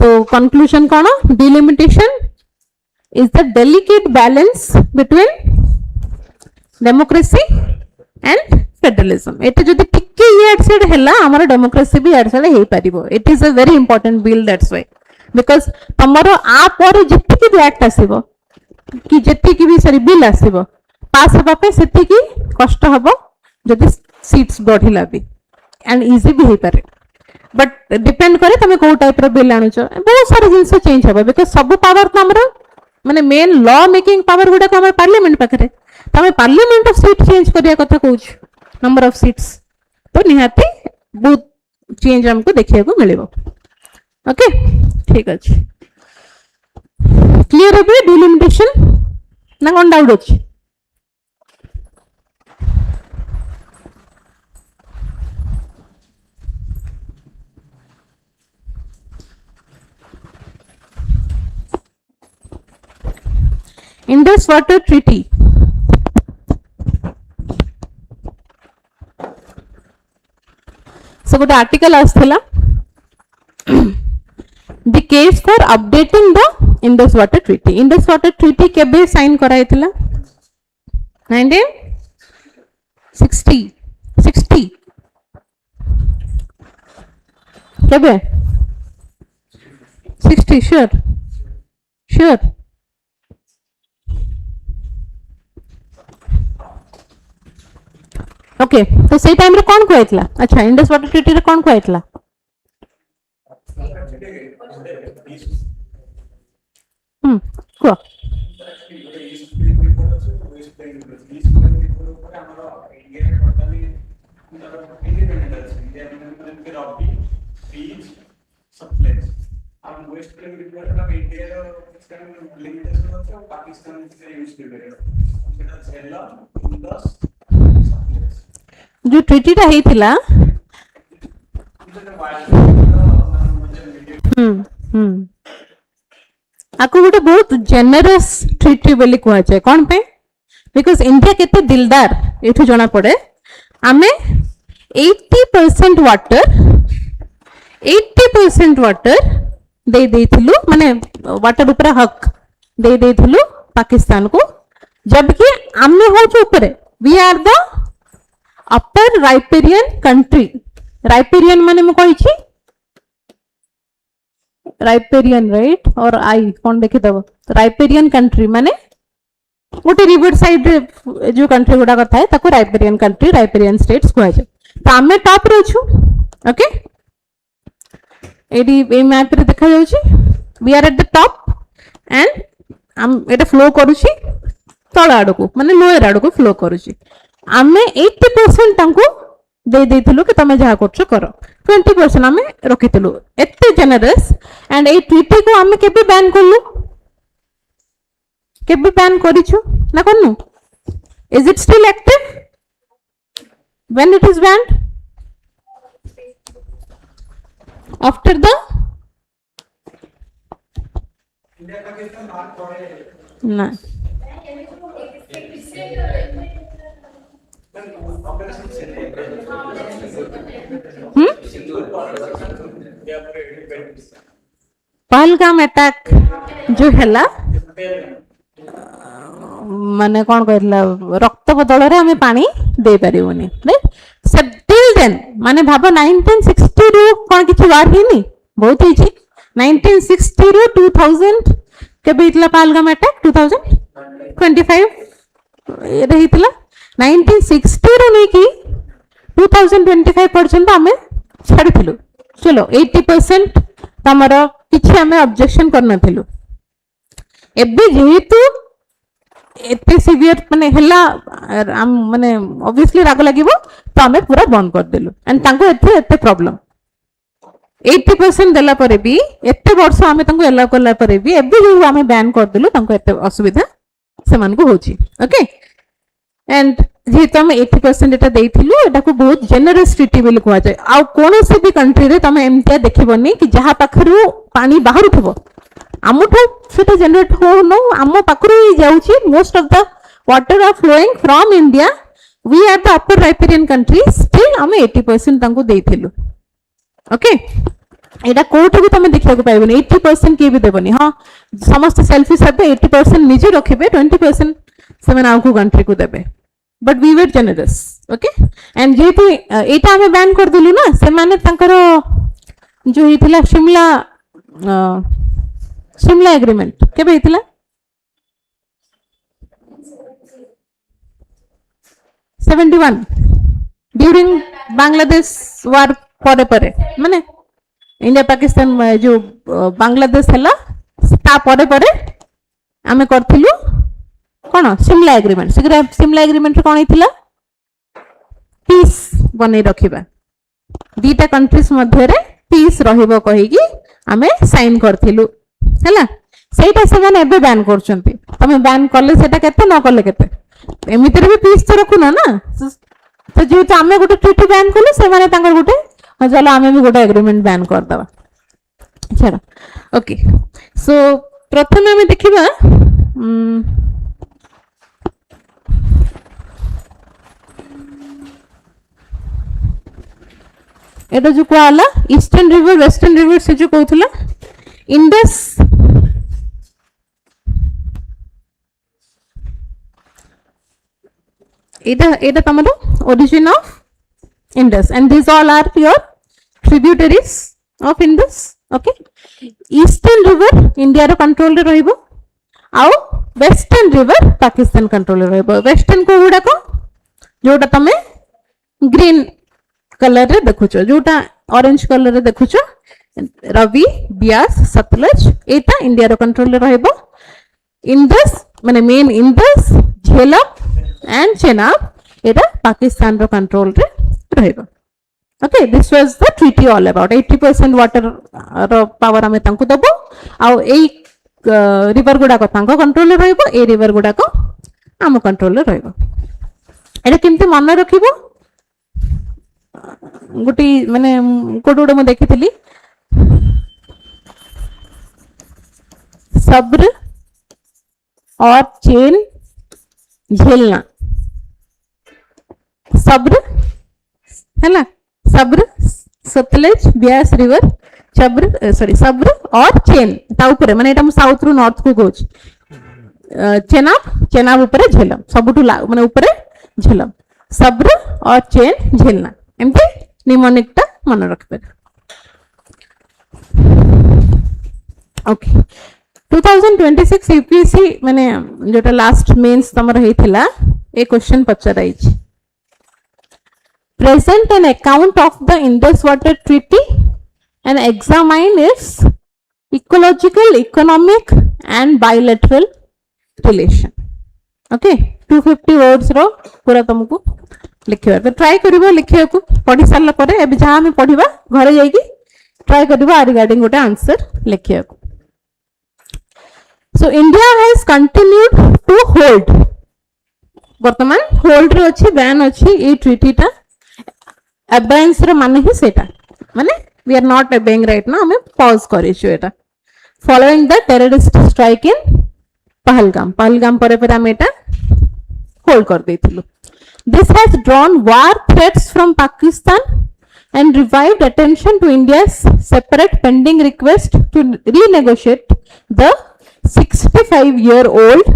Speaker 1: तो कंक्लूजन कौन delimitation is the delicate balance between democracy and federalism एटा जदी टिके ये एडसेड हैला हमर डेमोक्रेसी भी एडसेड हे परिबो it is a very important bill that's why because तमरो आ पर जति भी एक्ट आसीबो कि जति की भी सॉरी बिल आसीबो पास हेबा पे सेति की कष्ट हबो जदी सीट्स बढ़िला भी एंड इजी भी हे पारे बट डिपेंड करे तमे को टाइप रो बिल आनुछ बहुत सारे जिंस चेंज हबो बिकॉज़ सब पावर तो हमरो माने मेन लॉ मेकिंग पावर गुडा को हमर पार्लियामेंट पाखरे तमे पार्लियामेंट ऑफ सीट चेंज करिया कथा कहूछ नंबर ऑफ सीट्स तो निहाती बहुत चेंज हमको देखिया को मिलेबो ओके ठीक अछि क्लियर है डिलिमिटेशन ना कोन डाउट अछि Indus water treaty so the article asthila the case for updating the Indus Water Treaty kebe sign करायथिला 1960 kebe 60 sure okay तो से टाइम रे कौन कहला अच्छा इंडस वाटर ट्रीटी रे कौन कहला को जो ट्रीटीटा हेइथिला आको गोटे बहुत जेनरस ट्रीटी बोली कह जाए कौन पे बिकॉज इंडिया केते दिलदार एठु जना पड़े आमे 80% वाटर दे देथिलु माने वाटर ऊपर हक दे देथिलु पाकिस्तान को जबकि आमे हो जो ऊपर we are the upper riparian country riparian माने मैं कहि छी राइपेरियन राइट और आई कौन देखि दब राइपेरियन कंट्री माने गोटे रिवर साइड जो कंट्री गुडा कथा है ताको राइपेरियन कंट्री राइपेरियन स्टेट्स कहै छै त आमे टॉप रे छु ओके एडी ए मैप रे देखा जाउ छी we are at the top and हम एटा फ्लो करू छी तळ आडो को माने लोअर आडो को फ्लो करू छी आमे 80% तांको दे देथिलु कि तमे जहा करछो करो 20% आमे रखिथिलु एते जेनरस एंड ए ट्रीटी को आमे केबे बैन करलु केबे बैन करिछु ना करनु is it still active when it is banned after the ना पहलगाम अटैक जो हैला माने कौन कहला रक्त बदल रे हमें पानी दे परिबोनी राइट सब टिल देन माने भाबो 1960 रो कोन किछि वार हिनी बहुत हिची 1960 रो 2000 केबे इतला पहलगाम अटैक 2025 रहितला 1960 रो नै की 2025 पर्यंत हमें छाड़िथिलु चलो 80% तमरो किछि हमें ऑब्जेक्शन करनथिलु एबे जेहेतु एते सिवियर माने हला माने ऑब्वियसली राग लागिवो तो हमें पूरा बंद कर देलु एंड तांको एते प्रॉब्लम 80% देला परे भी एते वर्ष हमें तांको एला करला परे भी एबे जो हमें बैन कर देलु तांको एते असुविधा समान को होची ओके एंड जेहेतु आम 80% एटा देइथिलु एटा को बहुत जेनरस ट्रीटी बोली कह जाए आ कोन से भी कंट्री रे तमे एमतिया देखिबोनी कि जहा पाखरु पानी बाहर थबो आमठो सेटा जनरेट हो नो आम पाखरु ही जाउची most of the water are flowing from India we are the upper riparian country still आम 80% तांको देइथिलु ओके एटा कोठे भी तमे देखिया को पाइबोनी 80% के भी देबोनी हां समस्त सेल्फिश हेबे 80% निजे रखिबे 20% सेमन आउको कंट्री को देबे but we were generous okay and जेतु एटा हमें बैन कर दिलु ना से माने तांकर जो हितला शिमला एग्रीमेंट केबे हितला 71 ड्यूरिंग बांग्लादेश वार परे परे माने इंडिया पाकिस्तान जो बांग्लादेश हला ता परे परे हमें करथिलु कौन शिमला एग्रीमेंट कौन हितला पीस बनै रखिबा दीटा कंट्रीज मध्य रे पीस रहिबो कहि कि हमें साइन करथिलु हैला सेटा से माने एबे बैन करचंती तमे बैन करले सेटा केते न करले केते एमिति रे भी पीस तो रखुना ना तो जे तो हमें गोटे ट्रीटी बैन करले से माने तांगर गोटे चलो हमें भी गोटे एग्रीमेंट बैन कर दबा चलो ओके सो प्रथमे हमें देखिबा एटा जो कहला ईस्टर्न रिवर वेस्टर्न रिवर से जो कहथला इंडस एटा तमरो origin of Indus and this all are your tributaries of Indus okay eastern river India रो कंट्रोल रे रहइबो आउ वेस्टर्न रिवर पाकिस्तान कंट्रोल रे रहइबो वेस्टर्न को गुडा को जोटा तमे ग्रीन कलर रे देखुचो जोटा ऑरेंज कलर रे देखुचो रवि ब्यास सतलज एटा इंडिया रो कंट्रोल रे रहइबो इंडस माने main Indus Jhelum and Chenab एटा पाकिस्तान रो कंट्रोल रे रहइबो okay this was the treaty all about 80% water रो पावर हमें तांको दबो आ एई रिवर गुडा को तांको कंट्रोल रे रहइबो ए रिवर गुडा को आम कंट्रोल रे रहइबो एटा केमते मन रखिबो गुटी माने कोडोडे म देखिथिली सब्र और चेन झेलना सब्र है ना सब्र सतलज ब्यास रिवर सब्र और चेन ता ऊपर माने एटा साउथ रु नॉर्थ को गोच चेनाब ऊपर झेलम सबुठु माने ऊपर झेलम सब्र और चेन झेलना एमती निमोनिक टा मन रखबे ओके 2026 यूपीएससी माने जोटा लास्ट मेंस तमर हेथिला ए क्वेश्चन पचराई छी present an account of the Indus Water Treaty and examine its ecological, economic and bilateral relation. Okay, 250 words रो पूरा तुमको लिखिबा तो ट्राई करिवो लिखिया को पढी सारला परे एबे जहां हम पढिबा घरे जाई की ट्राई करिवो रिगार्डिंग गोटे आंसर लिखिया को so India has continued to hold वर्तमान होल्ड रे अछि बैन अछि ए ट्रीटी टा abeyance रे माने ही सेटा माने we are not obeying right now हमें pause करिछु Etah following the terrorist strike in Pahalgam परे परे हम एटा होल्ड कर देथिलु this has drawn war threats from Pakistan and revived attention to India's separate pending request to renegotiate the 65-year-old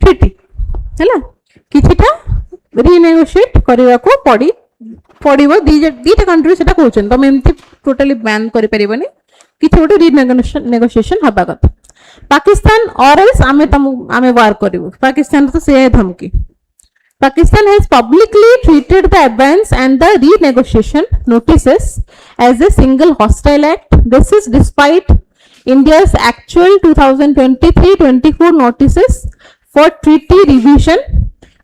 Speaker 1: treaty हैला किछिटा renegotiate करिवा को पड़िबो दीटा country सेटा कहउछन तमे एमती टोटली बैन करि परिबनी किछ गोटे रिनेगोशिएशन हबा कथा पाकिस्तान और एल्स आमे वार करिवो पाकिस्तान तो से धमकी Pakistan has publicly treated the abeyance and the renegotiation notices as a single hostile act. This is despite India's actual 2023-24 notices for treaty revision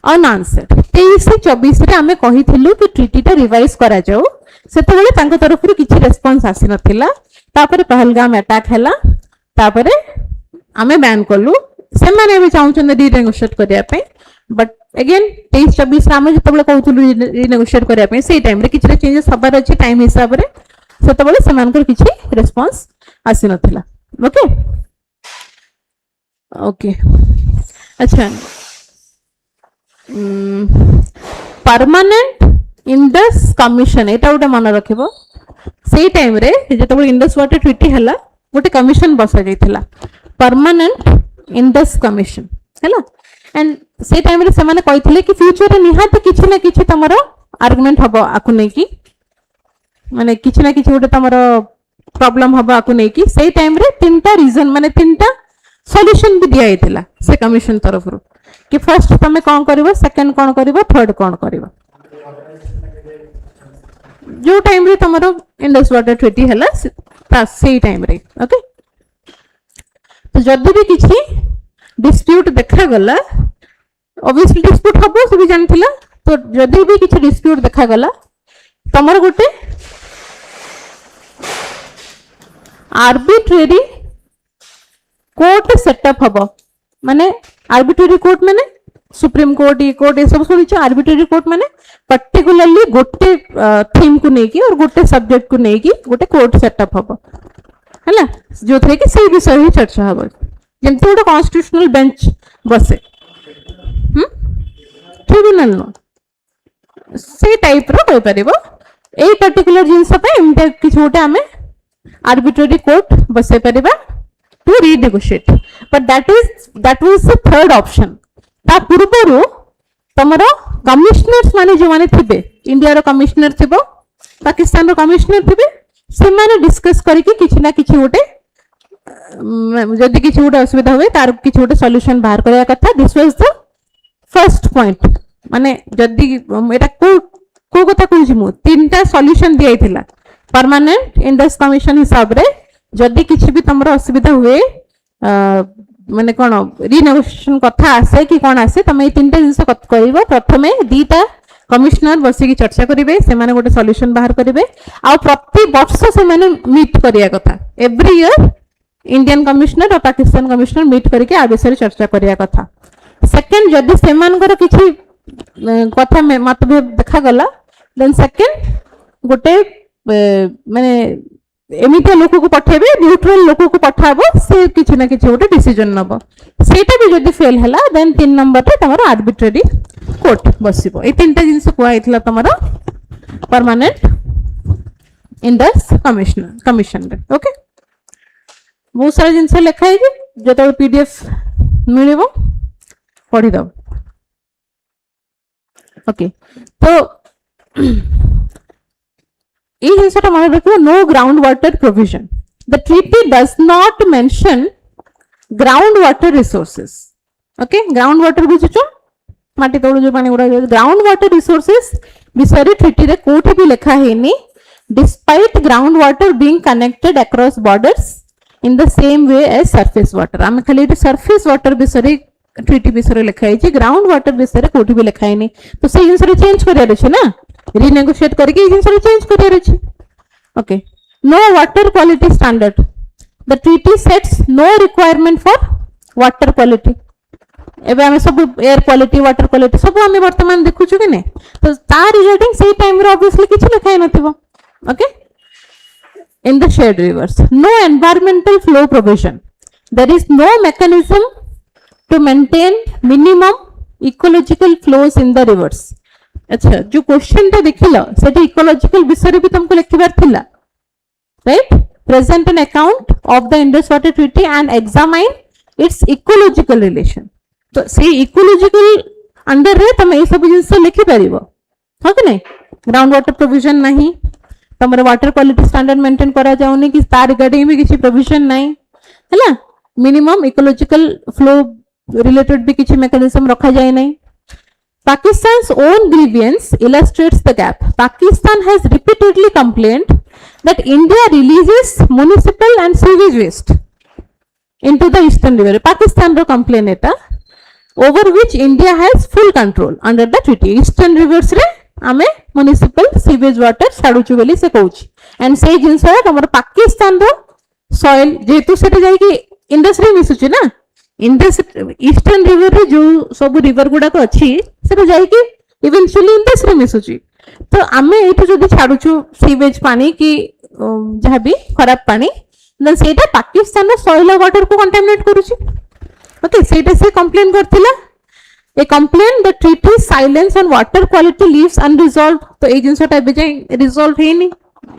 Speaker 1: unanswered. 23-24 रे आमे कहिथिलु कि ट्रीटी टा रिवाइज करा जाऊ सेतबेले तांको तरफरु किछि रेस्पॉन्स आसी नथिला तापरे पहलगाम अटैक हैला तापरे आमे बैन करलु से माने भी चाहउछन रिनेगोशिएट करिया पे बट अगेन 23-24 आमे जतबेले कहउथुलु रिनेगोशिएट करिया पे सेही टाइम रे किछि चेंजेस हबार अछि टाइम हिसाब रे सेतबेले से मानकर किछि रेस्पॉन्स आसी नथिला ओके ओके अच्छा परमानेंट इंडस कमिशन एटा गोटे मन रखिबो सेही टाइम रे जतबेले इंडस वाटर ट्रीटी हैला गोटे कमिशन बसा जायथिला परमानेंट इंडस कमिशन हैला एंड से टाइम रे से माने कहिथिले कि फ्यूचर रे निहात किछि ना किछि तमरो आर्गुमेंट हबो आकु नै कि माने किछि ना किछि गोटे तमरो प्रॉब्लम हबो आकु नै कि सेही टाइम रे तीनटा रीजन माने तीनटा सॉल्यूशन भी दिया हेतिला से कमिशन तरफ रो कि फर्स्ट तमे कोन करबो सेकंड कोन करबो थर्ड कोन करबो जो टाइम रे तमरो इंडस वाटर ट्रीटी हैला सेही टाइम रे ओके तो जदी भी किछि डिस्प्यूट देखा गला ऑब्वियसली डिस्प्यूट हबो सब जानथिला तो जदी भी किछि डिस्प्यूट देखा गला तमर गोटे आर्बिट्रेरी कोर्ट सेटअप हबो माने आर्बिट्रेरी कोर्ट माने सुप्रीम कोर्ट ई कोर्ट ए सब सुनिछ आर्बिट्रेरी कोर्ट माने पर्टिकुलरली गोटे थीम को नेकी और गोटे सब्जेक्ट को नेकी गोटे कोर्ट सेटअप हबो हैला जो थे कि सही विषय ही चर्चा हबो जेमते गोटे कॉन्स्टिट्यूशनल बेंच बसे ट्रिब्यूनल नो से टाइप रो कहि परिबो ए पर्टिकुलर जिंस पे एमते किछ गोटे हमें आर्बिट्रेरी कोर्ट बसे परिबा to renegotiate but that was the third option ता पूर्वरु तमरो कमिश्नर्स माने जो माने थिबे इंडिया रो कमिश्नर थिबो पाकिस्तान रो कमिश्नर थिबे से माने डिस्कस करके किछि ना किछि गोटे जदि किछि गोटे असुविधा हुए तार किछि गोटे सॉल्यूशन बाहर करया कथा. This was the first point. माने जदि एटा को कथा कहूछि मु तीनटा सॉल्यूशन दियाइथिला परमानेंट इंडेक्स कमिशन हिसाब रे जदि किछि भी तमरो असुविधा हुए माने कोन रिनेगोशिएशन कथा आसे कि कोन आसे तमे तीनटा जिंस करिवो. प्रथमे दीटा कमिश्नर बसी की चर्चा करिवे से माने गोटे सॉल्यूशन बाहर करिवे आ प्रति वर्ष से माने मीट करिया कथा. एवरी ईयर इंडियन कमिश्नर और पाकिस्तान कमिश्नर मीट करके आ विषय चर्चा करिया कथा. सेकंड जदि से मानकर किछि कथा में मतभेद देखा गला देन सेकंड गोटे माने एमितिया लोक को पठेबे न्यूट्रल लोक को पठाबो से किछि ना किछि गोटे डिसीजन नबो. सेटा भी जदि फेल हला देन 3 नंबर रे तमरो आर्बिट्रेरी कोर्ट बसिबो. ए तीनटा जिंस को आइतला तमरो परमानेंट इंडेक्स कमिशन रे. ओके बहुत सारा जिंस लिखा है जो पीडीएफ मिलिबो पढ़ी दो. ओके तो ये जिनसटा मन रखिबो no ground water provision. The treaty does not mention ground water resources. Okay ground water बुझुचो माटी तळु जो पानी गुडा ग्राउंड वाटर रिसोर्सेस विषय ट्रीटी रे कोठी भी लिखा हेनी despite ground water being connected across borders in the same way as surface water. आम खाली सरफेस वाटर विषय ट्रीटी विषय लिखा है ग्राउंड वाटर विषय कोठी भी लिखा है तो से जिनस चेंज करियार अछि ना रिनेगोशिएट करके जिनस चेंज करियार अछि. Okay no water quality standard. The treaty sets no requirement for water quality. एबे हम सब एयर क्वालिटी वाटर क्वालिटी सब हम वर्तमान देखुछु कि नै तो ता रिगार्डिंग सेही टाइम रे ऑब्वियसली किछ लिखा है नथिबो. Okay in the shared rivers no environmental flow provision. There is no mechanism to maintain minimum ecological flows in the rivers. अच्छा जो क्वेश्चन टा देखिलो सेठी इकोलॉजिकल विषय भी तुमको लिखिबार थिला right. Present an account of the Indus water treaty and examine it's ecological relation. तो से ecological under रे तुम ए सब जिंस लिखि परिबो हो कि नै. ग्राउंड वाटर प्रोविजन नहीं तमर वाटर क्वालिटी स्टैंडर्ड मेंटेन करा जाउनी कि तार रिगार्डिंग भी किछि प्रोविजन नहीं हैला. मिनिमम इकोलॉजिकल फ्लो रिलेटेड भी किछि मैकेनिज्म रखा जाए नहीं. Pakistan's own grievance illustrates the gap. Pakistan has repeatedly complained that India releases municipal and sewage waste into the eastern river. Pakistan ro complain eta over which India has full control under the treaty. Eastern rivers re ame municipal sewage water छाडुछु बोली से कहउछि and से जिंस हमर पाकिस्तान रो soil जेतु सेटे जाई कि industry मिसुछि ना Indus eastern river रे जो सब रिवर गुडा को अछि से जाई कि इवेंचुअली इंडस्ट्री मिसुछि. तो आमे एठु जदि छाडुछु सीवेज पानी कि जहा भी खराब पानी देन सेटा पाकिस्तान रो soil वाटर को कंटामिनेट करूछि. ओके सेटा से कंप्लेन करथिला. ए complain the treaty silence on water quality leaves unresolved. तो ए जिंसटा बे जाई रिजॉल्व हेनी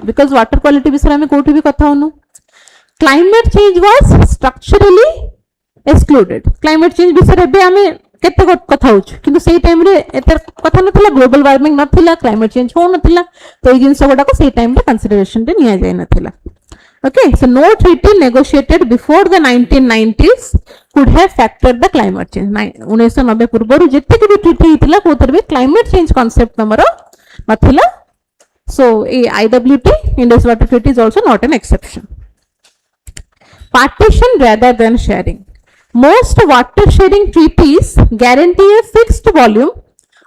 Speaker 1: बिकॉज़ वाटर क्वालिटी विषय में कोठी भी कथा होनु. Climate change was structurally excluded. Climate change विषय बे हमें केते कथा होछ किंतु सेही टाइम रे एते कथा नथिला ग्लोबल वार्मिंग नथिला क्लाइमेट चेंज हो नथिला तो ए जिंस गुडा को सेही टाइम रे कंसीडरेशन रे निया जाय नथिला. Okay, so no treaty negotiated before the 1990s could have factored the climate change. 1990 पूर्वरु जेते भी ट्रीटी हितला कोतर भी क्लाइमेट चेंज कांसेप्ट नमरो नथिला. So a IWT Indus Water Treaty is also not an exception. Partition rather than sharing. Most water sharing treaties guarantee a fixed volume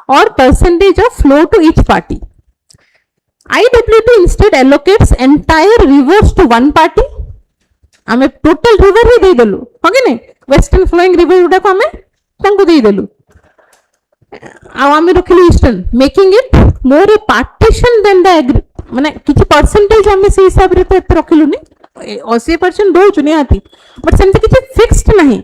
Speaker 1: or percentage of flow to each party. IWT instead allocates entire rivers to one party. आमे total river ही दे देलु होगे ने western flowing river उडा को आमे तांको दे देलु आ आमे रखिलु ईस्टर्न मेकिंग इट मोर ए पार्टीशन देन द माने किछि परसेंटेज आमे से हिसाब रे तो रखिलु नि 80% दो चुनिया आती बट सेंते किछि फिक्स्ड नहीं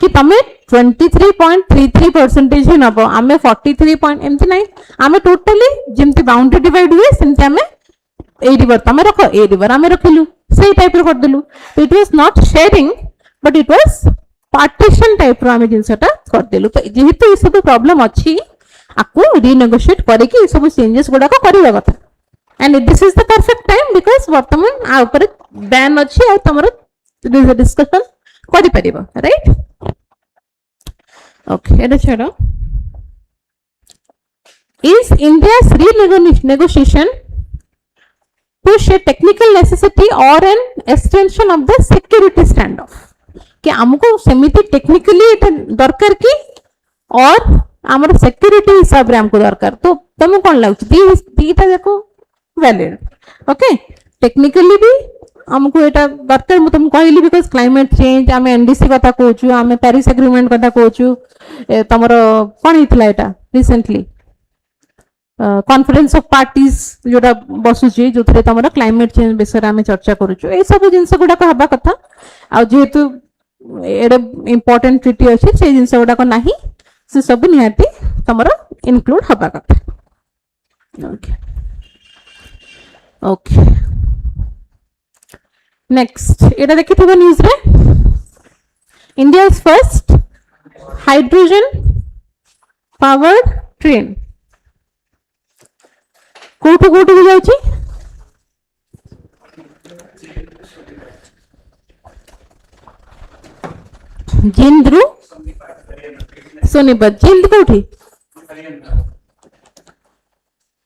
Speaker 1: कि तमे 23.33% ही नबो आमे 43 पॉइंट एमति नहीं आमे टोटली जेमति बाउंड्री डिवाइड हुए सेमति आमे ए रिवर तमे रखो ए रिवर आमे रखिलु सेही टाइप रो कर देलु. It was not sharing but it was partition type रो आमे जिंसटा कर देलु. तो जेहेतु ई सब प्रॉब्लम अछि आकु रीनेगोशिएट करे कि सब चेंजेस गुडा को करिवा कथा and this is the perfect time because वर्तमान आ ऊपर बैन अच्छी आ तुम डिस्कशन करि परिबो right okay Etah छाड़ो is India's renegotiation push a technical necessity or an extension of the security standoff कि हमको सेमिति टेक्निकली दरकार की और हमर सिक्योरिटी हिसाब रे हमको दरकार तो तुम कोन लागछ दीटा देखो वैलिड ओके टेक्निकली भी हमको एटा दरकार मु तुम कहली बिकॉज़ क्लाइमेट चेंज आमे एनडीसी कथा कहूछु आमे पेरिस एग्रीमेंट कथा कहूछु तमरो कोन हितला एटा रिसेंटली कॉन्फरेंस ऑफ पार्टीज जोटा बसुची जो थे तुम क्लाइमेट चेंज विषय आम चर्चा करुचु ये सब जिनस गुड़ाक हवा कथा आ जेहेतु एडे इंपोर्टेंट ट्रिटी अच्छे से जिनस गुड़ाक ना से सब निहाती तुम इनक्लूड हवा कथा ओके ओके नेक्स्ट एटा देखि थबे न्यूज़ रे India first hydrogen powered train कोठु कोठु जाउची जिंद्रु सोनीपत जिंद कोठी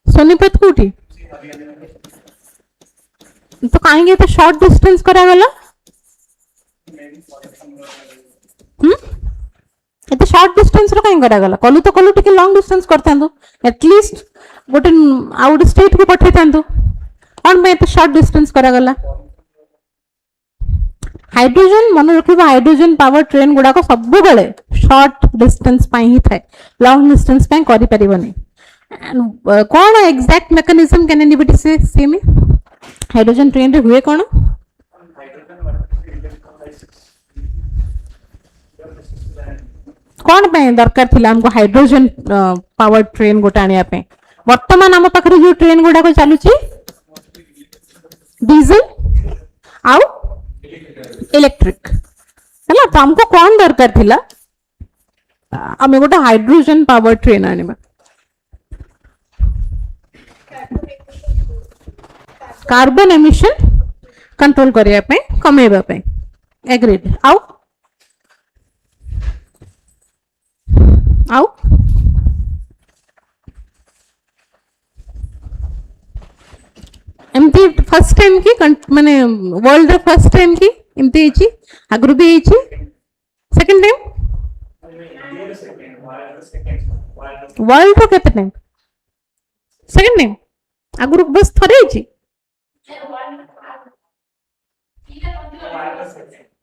Speaker 1: सोनीपत कोठी तो कहीं तो शॉर्ट डिस्टेंस करा गला एते शॉर्ट डिस्टेंस रो कहीं करा गला कलु तो कलु टिके लॉन्ग डिस्टेंस करथांदो एटलीस्ट गोटे आउट स्टेट को पठे थांदो कौन में तो शॉर्ट डिस्टेंस करा गला हाइड्रोजन मन रखिबा हाइड्रोजन पावर ट्रेन गुडा को सब बेले शॉर्ट डिस्टेंस पाई ही थाए लॉन्ग डिस्टेंस पाई करि परिबनी कौन एग्जैक्ट मैकेनिज्म कैन एनीबॉडी से सेम हाइड्रोजन ट्रेन रे हुए कौन कौन पे दरकार थिला हमको हाइड्रोजन पावर ट्रेन गोटा आनिया पे वर्तमान आम पाखे जो ट्रेन गुड़ाक चलुची डीजल आउ इलेक्ट्रिक है तो हमको कौन दरकार थिला आम गोटे हाइड्रोजन पावर ट्रेन आनिबा कार्बन एमिशन कंट्रोल करिया पे कमेबा पे एग्रीड आउ आउ एमती फर्स्ट टाइम की माने वर्ल्ड फर्स्ट टाइम की एमती हिची आगु भी हिची सेकंड टाइम वर्ल्ड रो केते टाइम सेकंड टाइम आगु बस थरे हिची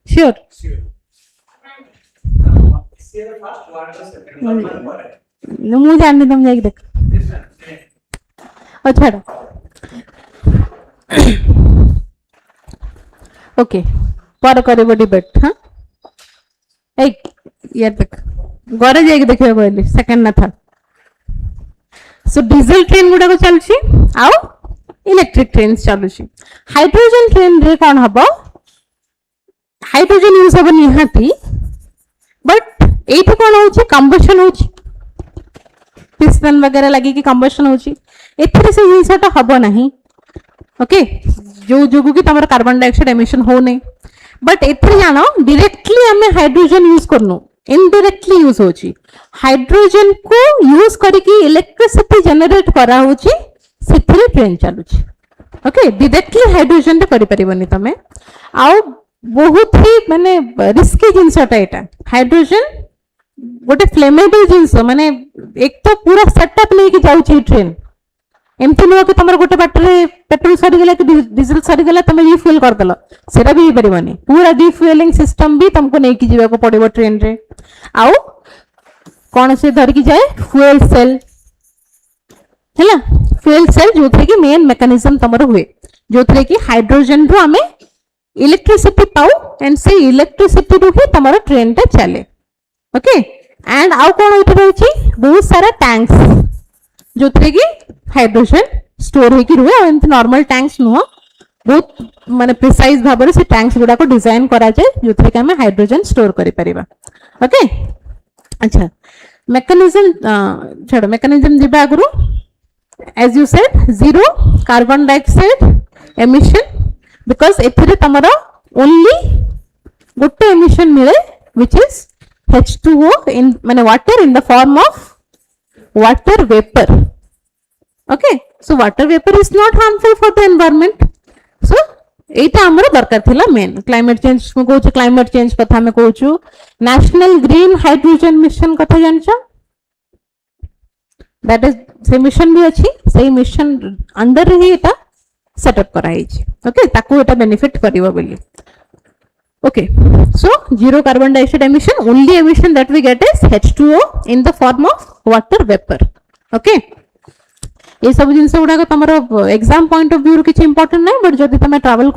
Speaker 1: श्योर मु जान तुम जाके देख अच्छा ओके पर करबो डिबेट हां ए यार देख गरे जाके देखियो कहली सेकंड ना था सो डीजल ट्रेन गुडा को चलची आउ इलेक्ट्रिक ट्रेन चलुची हाइड्रोजन ट्रेन रे कोन हबो हाइड्रोजन यूज हबो निहाती बट एठी कोन होची कंबशन होची पिस्टन वगैरह लगी कि कंबशन होची एथरे से जिनसटा हबो नहीं ओके जो जोगु कि तमर कार्बन डाइऑक्साइड एमिशन हो नहीं बट एथरे जानो डायरेक्टली हमें हाइड्रोजन यूज करनो इनडायरेक्टली यूज होची हाइड्रोजन को यूज करके इलेक्ट्रिसिटी जनरेट करा होची सेथरे ट्रेन चलुची ओके डायरेक्टली हाइड्रोजन रे करि परिबनी तमे आ बहुत ही माने रिस्की जिनसटा एटा हाइड्रोजन गोटे फ्लेमेबल जिनस माने एक तो पूरा सेटअप लेके जाउची ट्रेन एमती नुह कि तुम गोटे बाटरे पेट्रोल सरीगला कि डीजल सरीगला तुम रिफ्यूल करदेल सेटा भी पारबनी पूरा रिफ्यूलिंग सिस्टम भी तुमको नहीं कि जावाक पड़िबो ट्रेन रे आउ कौन से धरिकी जाए फ्यूएल सेल हैला फ्यूएल सेल जो थे कि मेन मेकानिज्म तमर हुए जो थे कि हाइड्रोजन रो हमें इलेक्ट्रिसिटी पाऊ एंड से इलेक्ट्रिसिटी रो ही तमर ट्रेन टा चले ओके एंड आउ कौन होते रहउची बहुत सारा टैंक्स जो थे कि हाइड्रोजन स्टोर होगी रुहे और एमती नॉर्मल टैंक्स नुह बहुत माने प्रिसाइज भाव से टैंक्स गुड़ा को डिजाइन करा जाए जो थे कि हमें हाइड्रोजन स्टोर करि परिबा ओके अच्छा मेकानिज्म छाड़ मेकानिज्म जिबा आगु as you said zero carbon dioxide emission because एथिरे तमरा only गुट्टे emission मिले which is H2O in माने water in the form of water vapor. Okay, so water vapor is not harmful for the environment. So एटा हमरो दरकार थिला main climate change में कहूँ climate change कथा में कहूँ नेशनल ग्रीन हाइड्रोजन मिशन कथा जानछ दैट इज से मिशन भी अछि से मिशन अंडर ही एटा सेटअप कराई छी ओके ताकू एटा बेनिफिट करिवो बोली okay so zero carbon dioxide emission only emission that we get is H2O in the form of water vapour okay ये सब जिनस गुडा तुम एग्जाम पॉइंट ऑफ व्यू किसी इंपोर्टेंट नहीं बट जब तुम ट्रैवल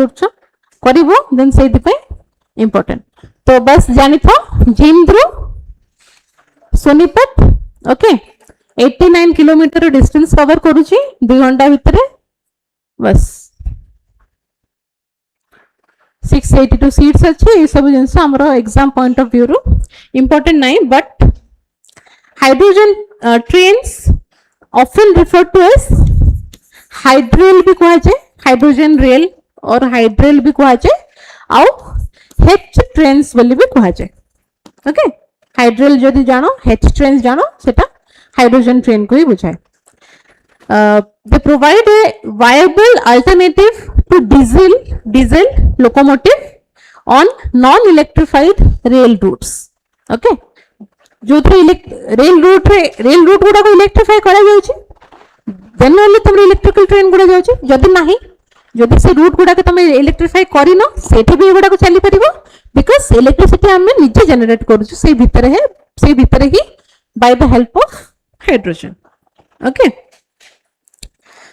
Speaker 1: करिवो देन से इंपोर्टेंट तो बस जानी था जिंद्रु Sonipat okay 89 kilometre distance cover करूची 2 घंटा भितर बस 682 सीट्स अच्छे ये सब जिनस हमरो एग्जाम पॉइंट ऑफ व्यू रो इंपोर्टेंट नहीं but hydrogen trains often referred to as hydrel भी कहा जाए हाइड्रोजन रेल और हाइड्रेल भी कहा जाए आउ H ट्रेन्स बोली भी कहा जाए ओके हाइड्रेल जदि जानो H ट्रेन्स जानो सेटा हाइड्रोजन ट्रेन को ही बुझाए they provide a viable alternative to diesel locomotive on non electrified rail routes okay जो रेल रूट गुडा को इलेक्ट्रिफाई करा जाउची देन ओनली तुम इलेक्ट्रिकल ट्रेन गुडा जाउची जदि नाही जदि से रूट गुडा के तुम इलेक्ट्रिफाई करिनो सेठी भी गुडा को चली परिबो बिकॉज़ इलेक्ट्रिसिटी हम निजे जनरेट करूछु से भीतर ही by the help of hydrogen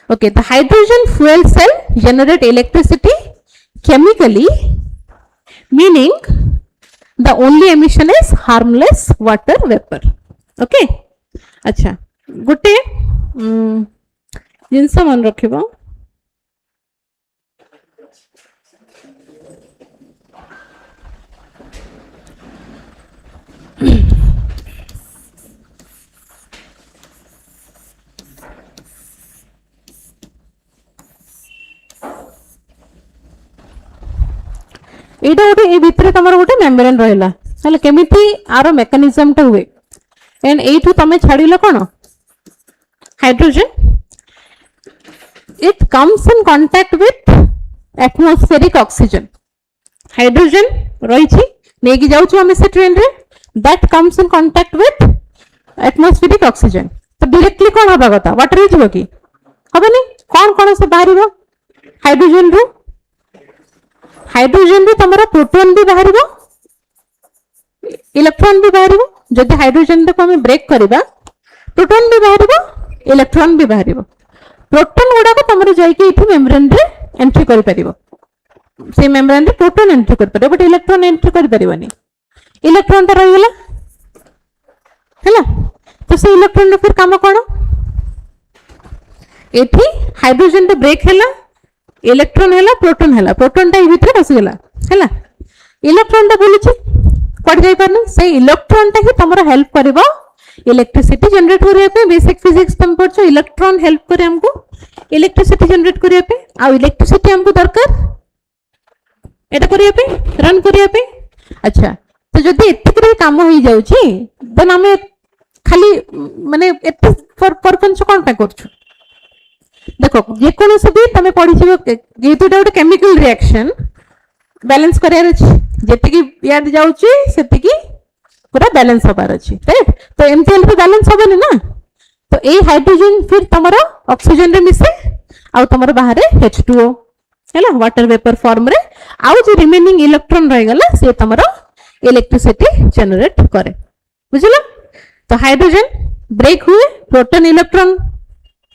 Speaker 1: okay the hydrogen fuel cell generate electricity chemically meaning the only emission is harmless water vapor okay अच्छा गुटे जिनस मन रखिबो एटा गोटे ए भितर तमर गोटे मेम्ब्रेन रहला हले केमिति आरो मेकानिज्म टा हुए एंड एठू तमे छाडिलो कोन hydrogen it comes in contact with atmospheric oxygen hydrogen रही छी नेकी जाउ छु हमें से ट्रेन रे that comes in contact with atmospheric oxygen तो डायरेक्टली कोन हबा कथा वाटर ही जबो की हबनी कोन से बाहरिबो हाइड्रोजन रे तमरा प्रोटॉन भी बाहरिबो इलेक्ट्रॉन भी बाहरिबो जदि हाइड्रोजन को हम ब्रेक करबा प्रोटॉन भी बाहरिबो इलेक्ट्रॉन भी बाहरिबो प्रोटॉन गुडा को तमरा जाई के इथि मेम्ब्रेन रे एंट्री करि परिबो से मेम्ब्रेन रे प्रोटॉन एंट्री करि परिबो बट इलेक्ट्रॉन एंट्री करि परिबोनी इलेक्ट्रॉन त रहि गेला हैला तो से इलेक्ट्रॉन रे फिर काम कोन एथि हाइड्रोजन रे ब्रेक हैला इलेक्ट्रॉन हैला प्रोटॉन टा भीतर बस गेला हैला इलेक्ट्रॉन टा बोलुची पड़ जाई परन से इलेक्ट्रॉन टा ही तमरा हेल्प करबो इलेक्ट्रिसिटी जनरेट करिया पे बेसिक फिजिक्स तुम पढ़छो इलेक्ट्रॉन हेल्प करे हमको इलेक्ट्रिसिटी जनरेट करिया पे आ इलेक्ट्रिसिटी हमको दरकार एटा करिया पे रन करिया पे अच्छा तो जदी एतिक रे काम होई जाउची देन हमें खाली माने एत परपंच कोन पे करछु देखो जे कोनो से भी तमे पढी छिबो जेतुटा गोटे केमिकल रिएक्शन बैलेंस करियार अछि जेति की याद जाउची सेति की पूरा बैलेंस होबार अछि राइट तो एमती हेल्प बैलेंस होबनी ना तो ए हाइड्रोजन फिर तमरो ऑक्सीजन रे मिसे आ तमरो बाहर H2O हैला वाटर वेपर फॉर्म रे आ जे रिमेनिंग इलेक्ट्रॉन रह गला से तमरो इलेक्ट्रिसिटी जनरेट करे बुझलो तो हाइड्रोजन ब्रेक हुए प्रोटॉन इलेक्ट्रॉन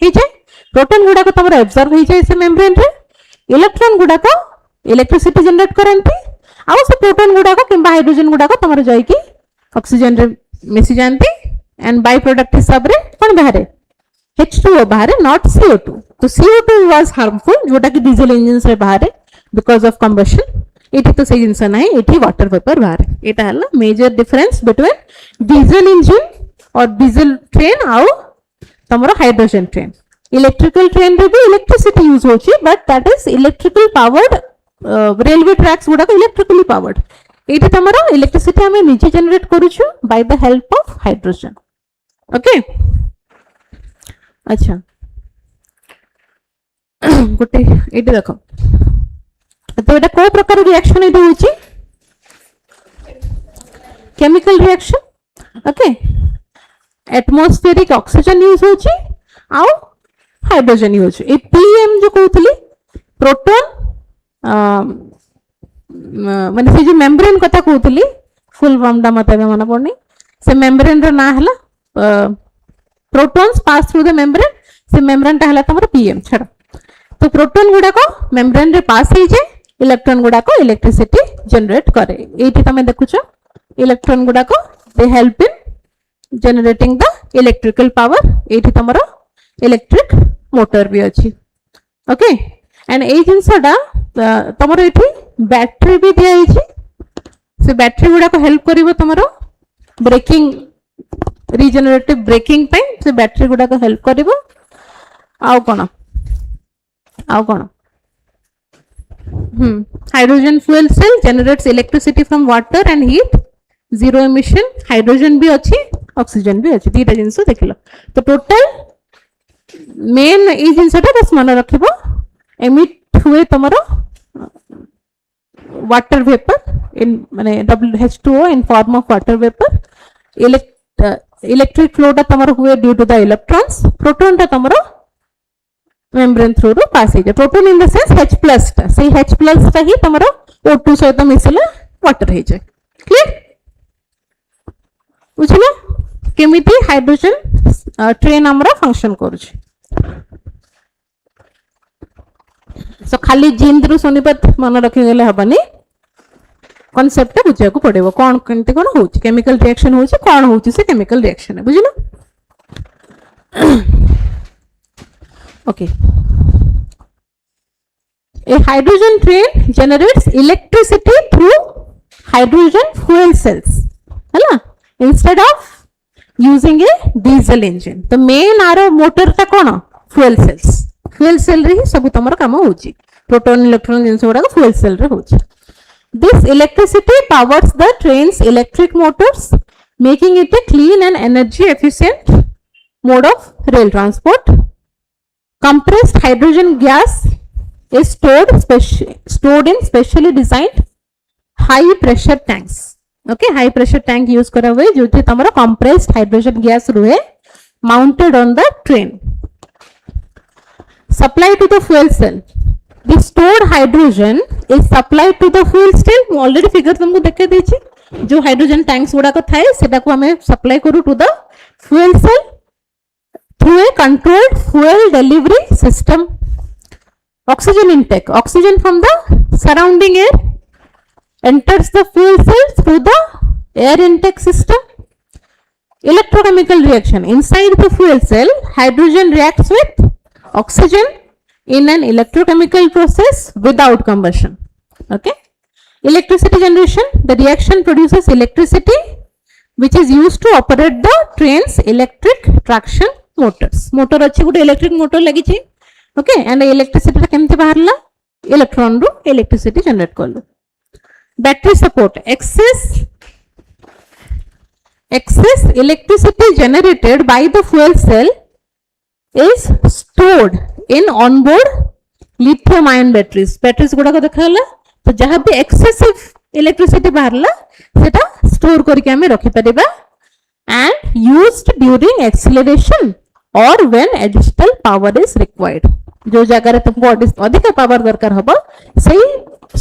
Speaker 1: ही जाए प्रोटॉन गुडा को तमरो एब्जॉर्ब ही जाए से मेम्ब्रेन रे इलेक्ट्रॉन गुडा को इलेक्ट्रिसिटी जनरेट करंती आ से प्रोटॉन गुडा को किंबा हाइड्रोजन गुडा को तमरो जाई की ऑक्सीजन रे मिसी जानती एंड बाय प्रोडक्ट हिसाब रे कोन बाहरे H2O बाहरे नॉट CO2 तो CO2 वाज हार्मफुल जोटा कि डीजल इंजन रे बाहरे बिकॉज़ ऑफ कंबशन एठी तो सही जिंस नाही एठी वाटर वेपर बाहरे एटा हला major difference between diesel engine और डीजल ट्रेन आउ तमरो हाइड्रोजन ट्रेन इलेक्ट्रिकल ट्रेन रे भी इलेक्ट्रिसिटी यूज होची but that is electrical powered railway tracks गुडा को इलेक्ट्रिकली पावर्ड एटी तमरा इलेक्ट्रिसिटी हमें निजे जनरेट करूछु by the help of hydrogen okay अच्छा गोटे एटी देखो तो एटा को प्रकार रिएक्शन एटी होची chemical reaction okay atmospheric oxygen use होची आउ हाइड्रोजन यूज ए पीएम जो कहतली प्रोटॉन माने से जो मेम्ब्रेन कथा कहतली फुल फॉर्म दा मते मन पड़नी से मेम्ब्रेन रो ना हला protons pass through the membrane से मेम्ब्रेन ता हला तमरो पीएम छड़ तो प्रोटॉन गुडा को मेम्ब्रेन रे पास हे जे इलेक्ट्रॉन गुडा को इलेक्ट्रिसिटी जनरेट करे एठी तमे देखुछो इलेक्ट्रॉन गुडा को they help in generating the electrical power एठी तमरो इलेक्ट्रिक मोटर भी अछि ओके एंड ए जिंसडा तमरो एठी बैटरी भी दिया हिची से बैटरी गुडा को हेल्प करिवो तमरो ब्रेकिंग रिजेनरेटिव ब्रेकिंग पे से बैटरी गुडा को हेल्प करिवो आउ कोन hydrogen fuel cell generates electricity from water and heat zero emission hydrogen भी अच्छी ऑक्सीजन भी अच्छी दीटा जिनस देखिल तो टोटल मेन ए जिनसटा बस मन रखिबो एमिट हुए तमरो वाटर वेपर इन माने H2O in form of water vapour electric flow ता तमरो हुए due to the electrons proton ता तमरो मेम्ब्रेन थ्रू रो पास हे proton in the sense H+ ता से H+ ता ही तमरो O2 सहित मिसले वाटर हे जाय क्लियर बुझिलो केमिति हाइड्रोजन ट्रेन हमरा फंक्शन करूछ सो खाली जिंद रु सोनीपत मन रखि गेले हबनी कांसेप्ट बुझिया को पड़ेबो कोन केनते कोन होची केमिकल रिएक्शन होची कोन होची से केमिकल रिएक्शन है बुझिलो okay a hydrogen train generates electricity through hydrogen fuel cells है instead of using a diesel engine the main arrow motor ta cone fuel cell रे ही सब तमर काम होची प्रोटॉन इलेक्ट्रॉन जिंस गुडा fuel cell रे होची this electricity powers the train's electric motors making it a clean and energy efficient mode of rail transport compressed hydrogen gas is stored in specially designed high pressure tanks okay high pressure tank use करा हुए जो थे तमरा compressed hydrogen gas रुहे mounted on the train supply to the fuel cell the stored hydrogen is supplied to the fuel cell already figure तुमको देखे देछि जो hydrogen tanks गुडा को थाए सेटा को हमें supply करू to the fuel cell through a controlled fuel delivery system oxygen intake oxygen from the surrounding air enters the fuel cell through the air intake system electrochemical reaction inside the fuel cell hydrogen reacts with oxygen in an electrochemical process without combustion okay electricity generation the reaction produces electricity which is used to operate the train's electric traction motors motor अछि गुटे electric motor लागि छी okay and electricity केमते बाहरला electron row electricity generate करलो battery support excess electricity generated by the fuel cell is stored in onboard lithium ion batteries गुडा को देखाला तो जहां भी excessive electricity बाहरला सेटा store करके हमें रखि परिबा and used during acceleration or when additional power is required जो जगह रे तुमको अधिक पावर दरकार हबो सही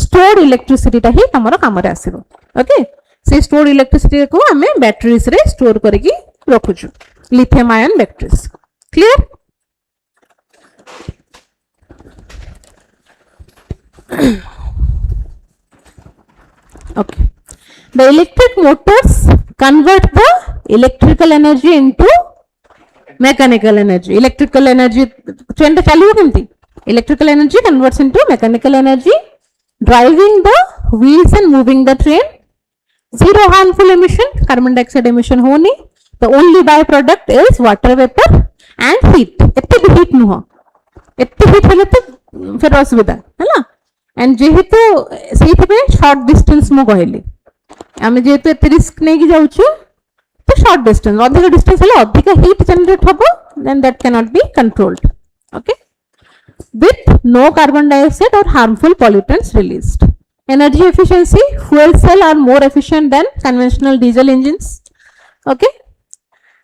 Speaker 1: stored electricity ता ही हमरो काम रे आसीबो ओके से stored electricity को हमें बैटरीज रे स्टोर करके रखुछु lithium ion batteries clear okay the electric motors convert the electrical energy into mechanical energy train ta chalu kemti electrical energy converts into mechanical energy driving the wheels and moving the train zero harmful emission carbon dioxide emission honi the only byproduct is water vapor and heat एते भी heat नुह एते heat हेले तो फिर असुविधा हैला and जेहेतु सेहि पे शॉर्ट डिस्टेंस मु कहली आमे जेहेतु एते रिस्क नै कि जाउछु तो शॉर्ट डिस्टेंस अधिक डिस्टेंस हेले अधिक हीट जनरेट हबो then that can not be controlled okay with no carbon dioxide or harmful pollutants released. Energy efficiency, fuel cell are more efficient than conventional diesel engines. Okay.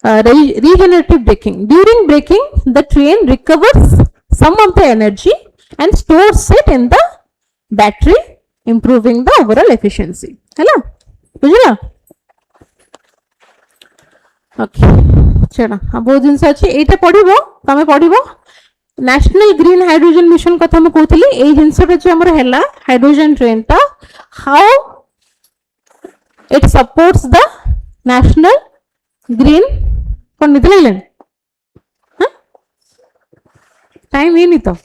Speaker 1: Regenerative braking. During braking, the train recovers some of the energy and stores it in the battery, improving the overall efficiency. Hello? Bujhila? Okay. Chalo. Abo jinsa achi. Eita padhibo. Tame padhibo. National green hydrogen mission कथा मैं कहती ए जिनसटा जो हमर हैला hydrogen train ता how it supports the national green कोन नित लागलन हां टाइम ही नहीं तो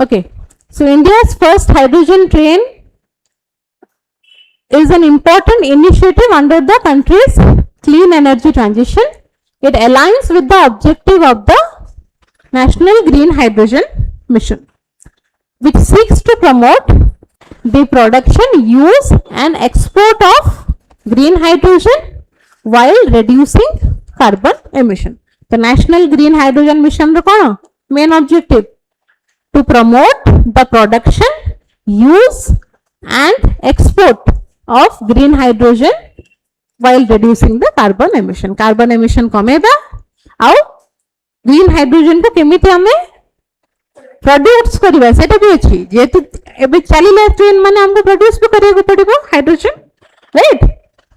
Speaker 1: okay So India's first hydrogen train is an important initiative under the country's clean energy transition. It aligns with the objective of the National Green Hydrogen Mission, which seeks to promote the production, use and export of green hydrogen while reducing carbon emission. The National Green Hydrogen Mission ro kono main objective to promote the production, use and export of green hydrogen while reducing the carbon emission. Carbon emission कमेबा आउ green hydrogen को केमिति हमें produce करबा सेटा भी अछि जेतु एबे चलिला train माने हमको प्रोड्यूस भी करबा पड़िबो हाइड्रोजन राइट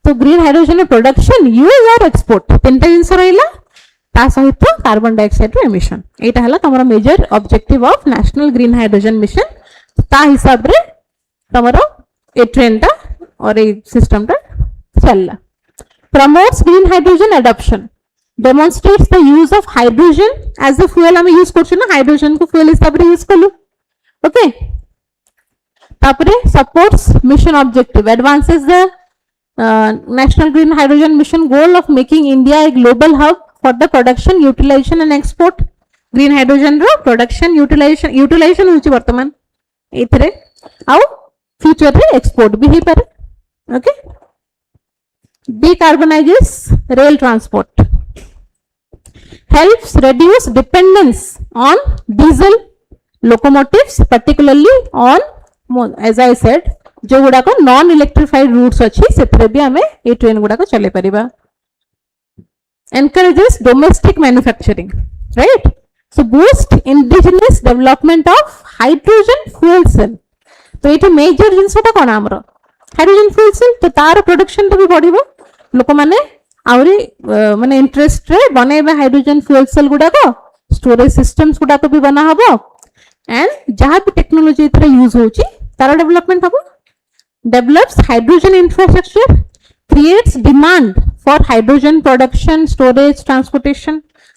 Speaker 1: तो ग्रीन हाइड्रोजन प्रोडक्शन यूज और एक्सपोर्ट तीनटा जिंस रहिला ता सहित कार्बन डाइऑक्साइड एमिशन एटा हला तमरा major objective of national green hydrogen mission ता हिसाब रे तमरा ए ट्रेन ता और ए सिस्टम ता चलला promotes green hydrogen adoption demonstrates the use of hydrogen as a fuel हम यूज करछु ना हाइड्रोजन को फ्यूल हिसाब रे यूज करलु ओके तापरे supports mission objective advances the national green hydrogen mission goal of making India a global hub for the production, utilization and export green hydrogen ro production utilization होची वर्तमान एथरे आउ future रे export भी हे पारे okay decarbonizes rail transport helps reduce dependence on diesel locomotives particularly on as I said जो गुडा को non electrified roots अछि सेथरे भी हमें ए ट्रेन गुडा को चले परिबा encourages domestic manufacturing right so boost indigenous development of hydrogen fuel cell तो एटा major जिंसटा कोन हमरो hydrogen fuel cell तो तार प्रोडक्शन तो भी बढ़िबो लोक माने आउरी माने इंटरेस्ट रे बनेबा हाइड्रोजन फ्यूल सेल गुडा को स्टोरेज सिस्टम्स गुडा को भी बना हबो एंड जहां भी टेक्नोलॉजी इतरे यूज होची तार डेवलपमेंट हबो develops hydrogen infrastructure creates demand for hydrogen production storage transportation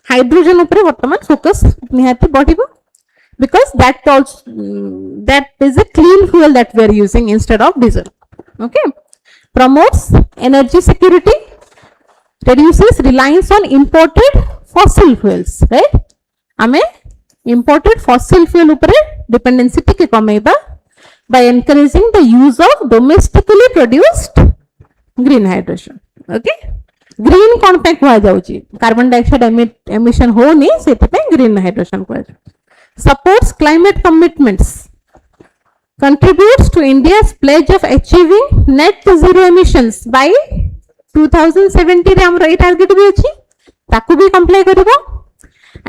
Speaker 1: hydrogen upare vartaman focus nihati badibo because that also that is a clean fuel that we are using instead of diesel okay promotes energy security reduces reliance on imported fossil fuels right ame imported fossil fuel upare dependency ke kamaiba by encouraging the use of domestically produced green hydrogen okay green कोन पे कहवा जाउची carbon dioxide emission होनी सेते पे green hydrogen कहवा supports climate commitments contributes to India's pledge of achieving net zero emissions by 2070 रे हमरो ए टारगेट भी अछि ताकू भी कंप्लाई करबो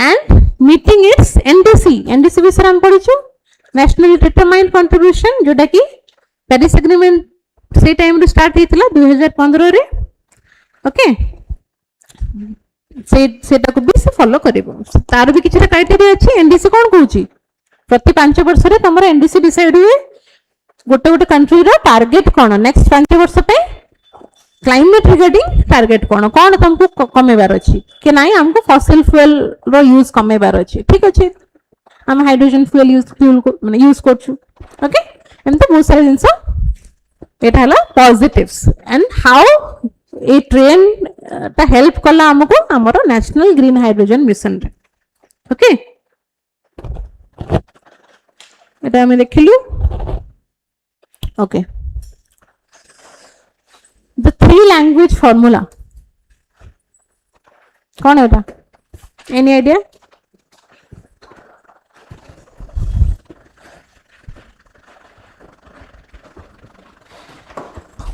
Speaker 1: एंड मीटिंग इट्स एनडीसी विषय हम पढिछु नेशनल डिटरमाइंड कंट्रीब्यूशन जोटा कि पेरिस एग्रीमेंट से टाइम रे स्टार्ट हेतिला 2015 रे ओके सेटा को भी से फॉलो करिवो तार भी किछ क्राइटेरिया अछि एनडीसी कोन कहूची प्रति 5 वर्ष रे तमरा एनडीसी डिसाइड हुए गोटे गोटे कंट्री रो टारगेट कोन नेक्स्ट 5 वर्ष पे क्लाइमेट रिगार्डिंग टारगेट कोन कोन तुमको कमेबार अछि कि नाही हमको फॉसिल फ्यूल रो यूज कमेबार अछि ठीक अछि आम हाइड्रोजन फ्यूल यूज करछु ओके एमते बहुत सारा जिंस एटा हला positives and how a train ता हेल्प कला हमको हमरो नेशनल ग्रीन हाइड्रोजन मिशन रे ओके एटा हम देखिलु ओके द 3 लैंग्वेज फार्मूला कौन है एटा एनी आइडिया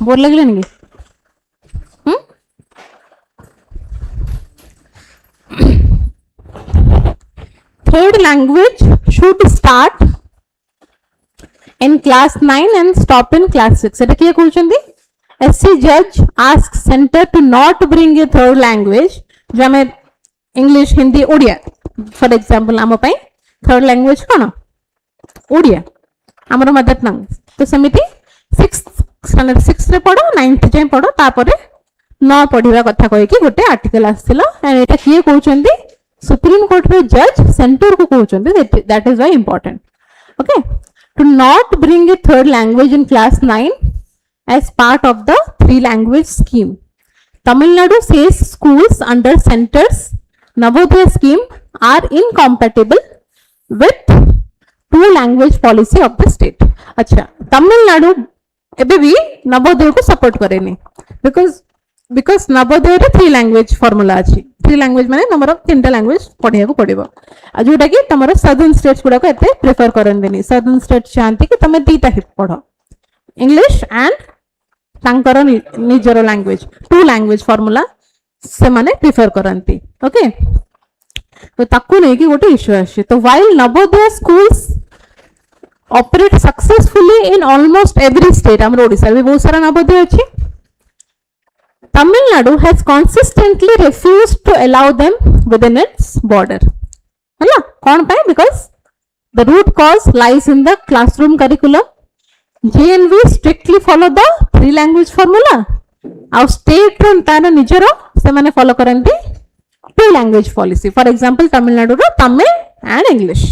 Speaker 1: बोर लगले नहीं third language should start in class 9 and stop in class 6 एटा किए कहउछंदी एससी जज ask centre to not bring a third language जो हमें English Hindi Odia for example आम पई थर्ड लैंग्वेज कोन ओडिया हमर मदर टंग तो समिति 6th स्टैंडर्ड 6 रे पढो 9th जाय पढो तापरे न पढिबा कथा कहि कि गोटे आर्टिकल आसिला एंड एटा किए कहउछंदी सुप्रीम कोर्ट रे जज सेंटर को कहउछंदी that is very important okay to not bring a third language in class 9 as part of the 3 language scheme. Tamil Nadu says schools under centers Navodaya scheme are incompatible with 2 language policy of the state. अच्छा तमिल नाडु एबे भी नवोदय को support करेनी because Navodaya रे 3 language formula अछि 3 language माने number of 3टा language पढिया को पडिबो आ जोटा कि तमरो सदर्न स्टेट्स गुडा को एते प्रेफर करंदिनी सदर्न स्टेट चाहंती कि तमे दीटा ही पढो इंग्लिश एंड तांकर निजर लैंग्वेज 2 लैंग्वेज फार्मूला से माने प्रेफर करंती ओके तो ताकू नै कि गोटे इश्यू आछे तो while Navodaya schools operate successfully in almost every state हमर ओडिसा भी बहुत सारा नवोदय अछि Tamil Nadu has consistently refused to allow them within its border हला कोन पाए because the root cause lies in the classroom curriculum JNV strictly follow the 3 language formula आउ state तार निजर से माने फॉलो करंती 2 language policy for example Tamil Nadu रो तमिल एंड इंग्लिश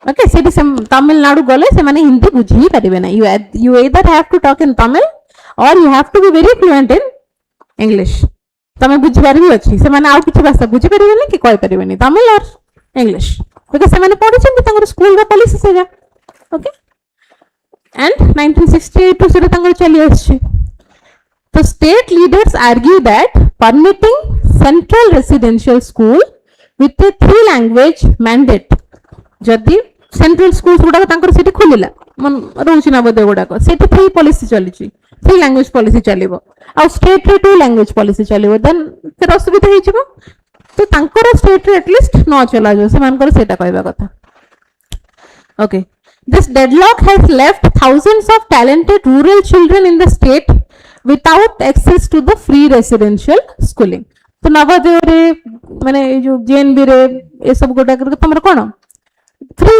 Speaker 1: ओके सेठी से तमिलनाडु गले से माने हिंदी बुझी परिबे ना you either have to talk in Tamil or you have to be very fluent in English तमे बुझी परबी अछि से माने आउ किछि भाषा बुझी परिबे नि कि कहि परिबे नि तमिल और इंग्लिश बिकॉज़ से माने पढिछन तांगर स्कूल रो पॉलिसी से जा okay and 1968 to sira tangal chali aschi the state leaders argue that permitting central residential school with a 3 language mandate jodi central schools guda tankar seti khulila मन रोची ना बदे गुडा को सेठी 3 policy चली छी 3 लैंग्वेज पॉलिसी चलीबो आ state रे 2 language policy चलीबो then फिर असुविधा हे छिबो तो तांकर स्टेट रे एटलीस्ट न चला जो से मानकर सेटा कहबा कथा okay This deadlock has left thousands of talented rural children in the state without access to the free residential schooling. तो नवोदय रे माने जो जेएनबी रे ए सब गोटा कर तमर कोन फ्री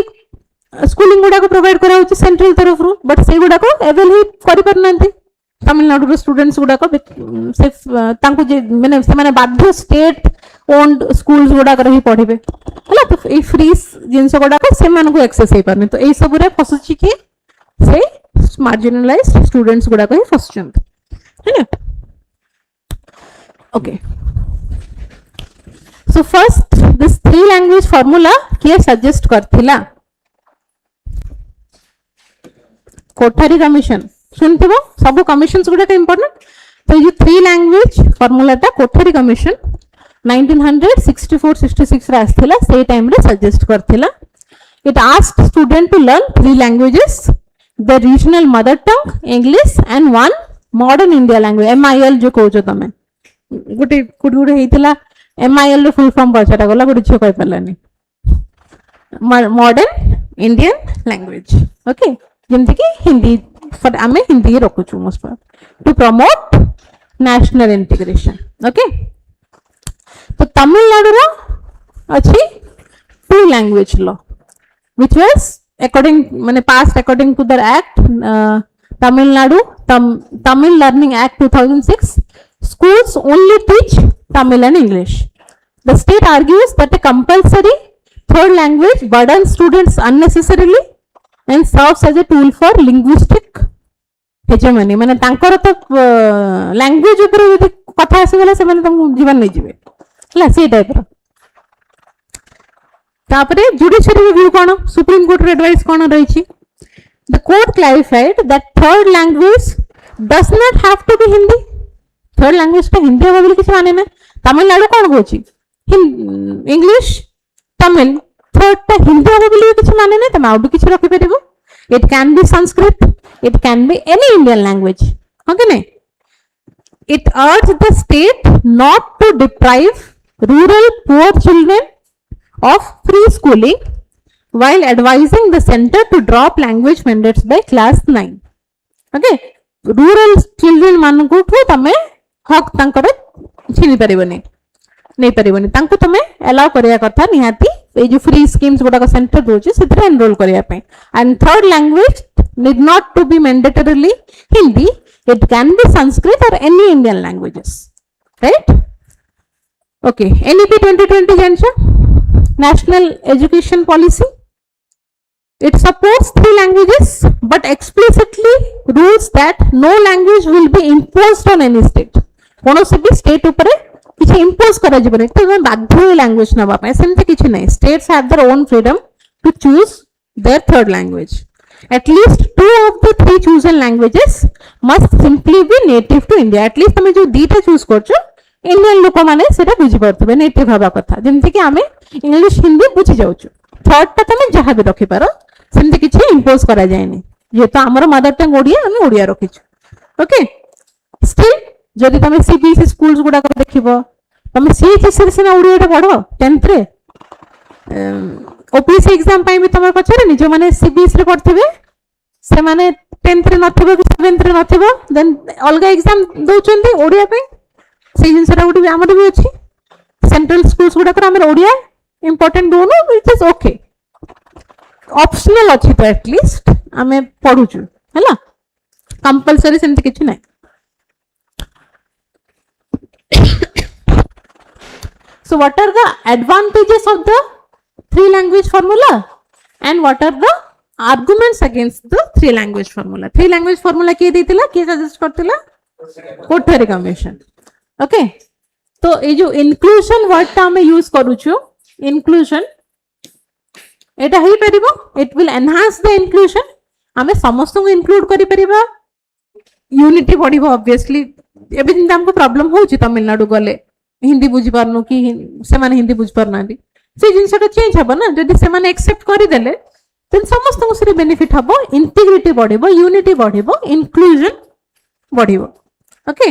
Speaker 1: स्कूलिंग गुडा को प्रोवाइड करा होची सेंट्रल तरफ रो बट से गुडा को अवेल ही करि परनांती तमिलनाडु रो स्टूडेंट्स गुडा को से तांको जे माने से माने बाध्य स्टेट ओन्ड स्कूल्स गुडा कर ही पढिबे हला तो ए फ्री जिंस गुडा को से मान को एक्सेस हे परनी तो ए सब रे फसुची कि से मार्जिनलाइज्ड स्टूडेंट्स गुडा को ही फसचंत है ना okay so first this 3 language formula के सजेस्ट करथिला कोठारी कमीशन सुनथिबो सब कमिशंस गुडा के इंपोर्टेंट तो ये 3 लैंग्वेज फार्मूला ता कोठारी कमीशन 1964-66 रे आस्थिला से टाइम रे सजेस्ट करथिला it asked student to learn 3 languages the regional mother tongue English and 1 modern India language MIL जो कहजो तमे गुटे कुडुडे हेतिला MIL रो फुल फॉर्म पछाटा गला गुटे छ कहि परलानी मॉडर्न इंडियन लैंग्वेज ओके जेमति कि हिंदी फॉर आमे हिंदी रखुछु most to promote national integration okay तो तमिलनाडु रो अछि 2 language law which was according माने past according to the act Tamil Nadu Tamil learning act 2006 schools only teach Tamil and English. The state argues that a compulsory third language burdens students unnecessarily and serves as a tool for linguistic hegemony. माने तांकर तो language ऊपर यदि कथा आसी गला से माने तुम जीवन नहीं जीवे हला से टाइप रो. तापरे जुडिशियरी रिव्यू कोन सुप्रीम कोर्ट रे एडवाइस कोन रही छी. The court clarified that third language does not have to be Hindi. Third language तो हिंदी होगा बोले किसी माने में. तमिलनाडु कौन बोची? English, Tamil. Third तो हिंदी होगा बोले किसी माने नहीं. तब आउट किसी रखी पेरे वो. It can be Sanskrit. It can be any Indian language. okay नहीं? It urged the state not to deprive rural poor children of free schooling while advising the center to drop language mandates by class 9. okay? Rural children मानकु ठु तमे हक तांकर छिनि परिबनी नहीं परिबनी तांको तमे allow करिया कथा निहाती ए जो फ्री स्कीम्स गुडा का सेंटर दोची सिथरे एनरोल करिया पे. And third language need not to be mandatorily Hindi. It can be Sanskrit or any Indian languages. Right? okay. NEP 2020 जानछो National Education Policy. It supports 3 languages but explicitly rules that no language will be imposed on any state. कोनो से भी state ऊपर किसी impose करा जिबने तो मैं बाध्य language ना बापे सेमते किसी नहीं. States have their own freedom to choose their third language. At least 2 of the 3 chosen languages must simply be native to India. At least तमे जो दीटा choose करछो Indian लोक माने सेटा बुझी परतबे native हवा कथा जेमति कि आमे English हिंदी बुझी जाउछु. थर्ड ता तमे जहां भी रखि पारो सेमते किछि इंपोज करा जायनी जे तो हमर मदर टंग ओडिया हम ओडिया रखिछु. ओके स्टिल जदि तमे सीबीएसई स्कूल्स गुडा को देखिबो तमे सीएचएस से ना ओडिया पढो 10th रे ओपीएससी एग्जाम पाई भी तमे पछरे नि जो माने सीबीएस रे पढथिबे से माने 10th रे नथिबो कि 7th रे नथिबो देन अलगा एग्जाम दोचंदी ओडिया पे से जिनसरा गुडी हमर भी अछि. सेंट्रल स्कूल्स गुडा को हमर ओडिया इंपोर्टेंट दोनो व्हिच इज ओके. ऑप्शनल अच्छी तो एटलिस्ट आमे पढुछु हैला कंपलसरी सेमति किछ नै. So what are the advantages of the 3 language formula and what are the arguments against the 3 language formula? 3 language formula के देतिला के सजेस्ट करतिला कोठरी कमीशन. ओके तो ए जो इंक्लूजन वर्ड ता हमें यूज करूछु इंक्लूजन एटा ही परिबो. It will enhance the inclusion. हमें समस्त को इंक्लूड करि परिबा. Unity बढ़िबो obviously. एबे दिन हमको प्रॉब्लम होची तमिलनाडु गले हिंदी बुझी पारनु कि से माने हिंदी बुझ पारनांदी से जिनसटा चेंज हबो ना. जदि से माने एक्सेप्ट करि देले देन समस्त को से बेनिफिट हबो. इंटीग्रिटी बढ़िबो यूनिटी बढ़िबो इंक्लूजन बढ़िबो. Okay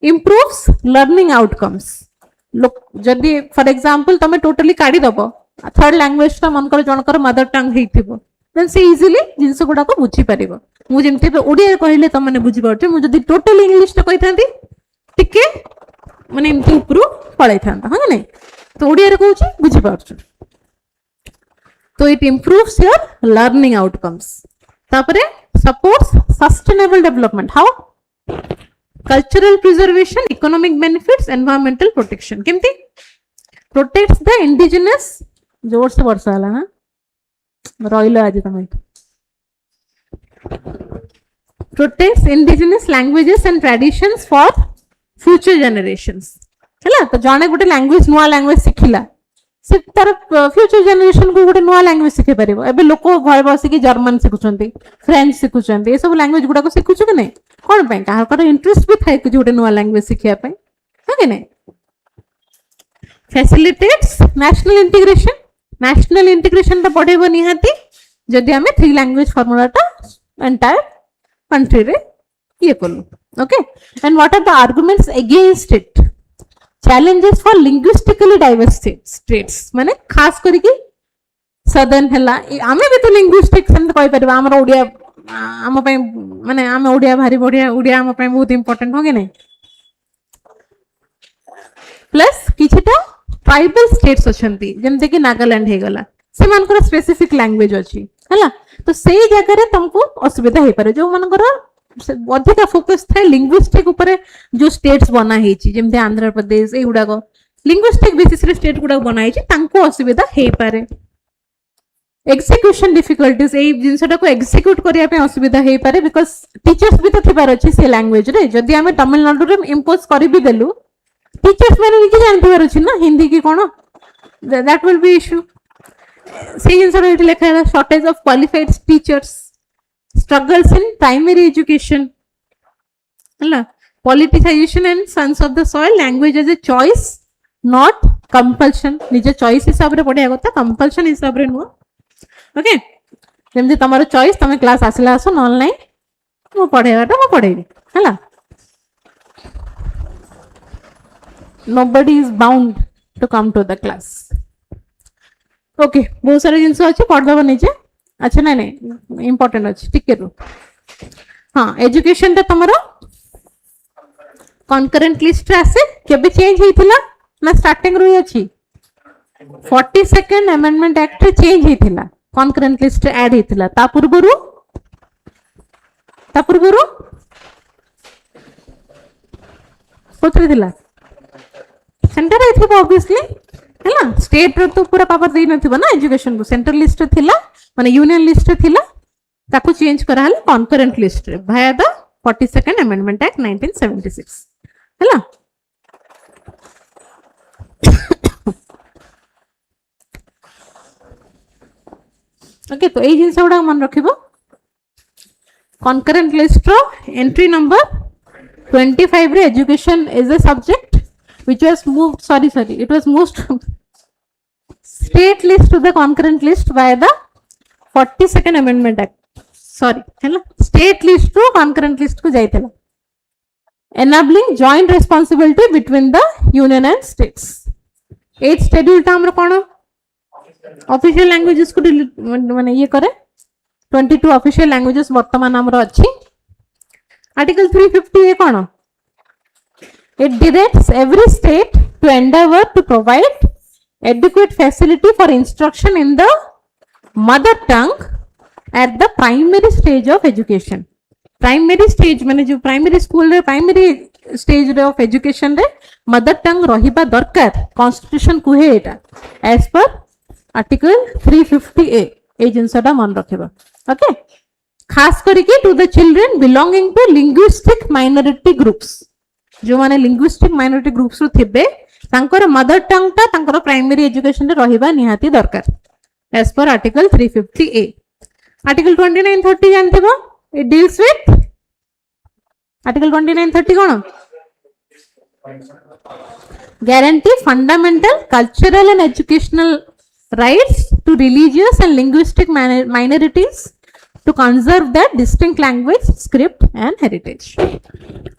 Speaker 1: improves learning outcomes. लोक जदि फॉर एग्जांपल तमे टोटली काढी दबो थर्ड लैंग्वेज ता मनकर जनकर मदर टंग हेइथिबो देन से इजीली जिंस गुडा को बुझी परिबो. मु जेमते ओडिया कहिले त माने बुझी परछे मु जदि टोटली इंग्लिश त कहिथांती टिके माने इमति उपरु पळाई थांता हा नै. तो ओडिया रे कहूची बुझी परछु. तो it improves your learning outcomes. तापरे supports sustainable development. How? Cultural preservation, economic benefits, environmental protection. केमती? Protects the indigenous. जोर से वर्षा हला ना रहिलो आज तमे. Protects indigenous languages and traditions for future generations. हला तो जाने गोटे लैंग्वेज नुआ लैंग्वेज सिखिला से तार फ्यूचर जनरेशन को गोटे नुआ लैंग्वेज सिखे परिबो. एबे लोक घर बसी कि जर्मन सिखुचंती फ्रेंच सिखुचंती ए सब लैंग्वेज गुडा को सिखुछु कि नै कोन पे काहर कर इंटरेस्ट भी थाए कि गोटे नुआ लैंग्वेज सिखिया पे है कि नै. Facilitates national integration. National integration ता बढ़ेबो निहाती जदि हमें 3 लैंग्वेज फार्मूला ता एंटायर कंट्री रे ये करलु. Okay and what are the arguments against it? Challenges for linguistically diverse states माने खास करी कि सदर्न हला आमे भी तो लिंग्विस्टिक सेम कहि परबा हमर ओडिया आम पे माने आमे ओडिया भारी बढ़िया ओडिया आम पे बहुत इंपोर्टेंट हो कि नै. प्लस किछटा ट्राइबल स्टेट्स अछंती जेमते कि नागालैंड हे गला से मानकर स्पेसिफिक लैंग्वेज अछि हला. तो सेही जगह रे तुमको असुविधा हे पारे जो मानकर अधिक फोकस थाए लिंग्विस्टिक ऊपर जो स्टेट्स बना हेची जेमते आंध्र प्रदेश ए गुडा को लिंग्विस्टिक बेसिस रे स्टेट गुडा बना हेची तांको असुविधा हे पारे. एग्जीक्यूशन डिफिकल्टीज ए जिनसटा को एग्जीक्यूट करिया पे असुविधा हे पारे बिकॉज़ टीचर्स भी तो थिबार अछि से लैंग्वेज रे जदी हमें तमिलनाडु रे इंपोज करि भी देलु टीचर्स मैंने निजे जानथिबार अछि ना हिंदी की कोन दैट विल बी इशू से जिनसटा इट लिखा है shortage of qualified teachers struggles in primary education हला politicization and sons of the soil language as a choice not compulsion निजे choice हिसाब रे पढिया गता compulsion हिसाब रे नो ओके जेमति तमारो choice तमे क्लास आसला आसो न ऑनलाइन मो पढेगाटा मो पढेबी हला nobody is bound to come to the class okay बहुत सारे जिंस अछि पढदबो निजे अच्छा नहीं नहीं इंपोर्टेंट अच्छे ठीक है हाँ एजुकेशन टा तमरो कॉन्करेंट लिस्ट आसे केबे चेंज हेतिला ना स्टार्टिंग रही अछि 42nd अमेंडमेंट एक्ट रे चेंज हेतिला कॉन्करेंट लिस्ट ऐड हेतिला ता पूर्वरु कोथरे थिला सेंटर रे थिबो ऑब्वियसली हैला स्टेट रो तो पूरा पावर देई नथिबो ना एजुकेशन को सेंट्रल लिस्ट थिला माने यूनियन लिस्ट थिला ताको चेंज करा हल कॉन्करेंट लिस्ट रे भाया द 42nd अमेंडमेंट एक्ट 1976 हैला ओके तो ए जिंस उडा मन रखिबो कॉन्करेंट लिस्ट रो एंट्री नंबर 25 रे education is a subject which was moved it was moved from state list to the concurrent list by the 42nd amendment act है ना state list to concurrent list को जाइतला enabling joint responsibility between the union and states 8th schedule ता हमर कोन official languages को माने ये करे 22 official languages वर्तमान हमर अछि article 350 A cone it directs every state to endeavor to provide adequate facility for instruction in the mother tongue at the primary stage of education primary stage माने जो primary school रे primary stage रे of education रे mother tongue रहिबा दरकार constitution कुहे एटा as per article 350a ए जिंसटा मन रखिबा okay खास करिके to the children belonging to linguistic minority groups जो माने लिंग्विस्टिक माइनॉरिटी ग्रुप्स रो थिबे तांकर मदर टंग ता तांकर प्राइमरी एजुकेशन रे रहिबा निहाती दरकार as per article 350a article 2930 जानथिबो इट डील्स विथ आर्टिकल 2930 कोन guarantee fundamental cultural and educational rights to religious and linguistic minorities to conserve their distinct language, script and heritage.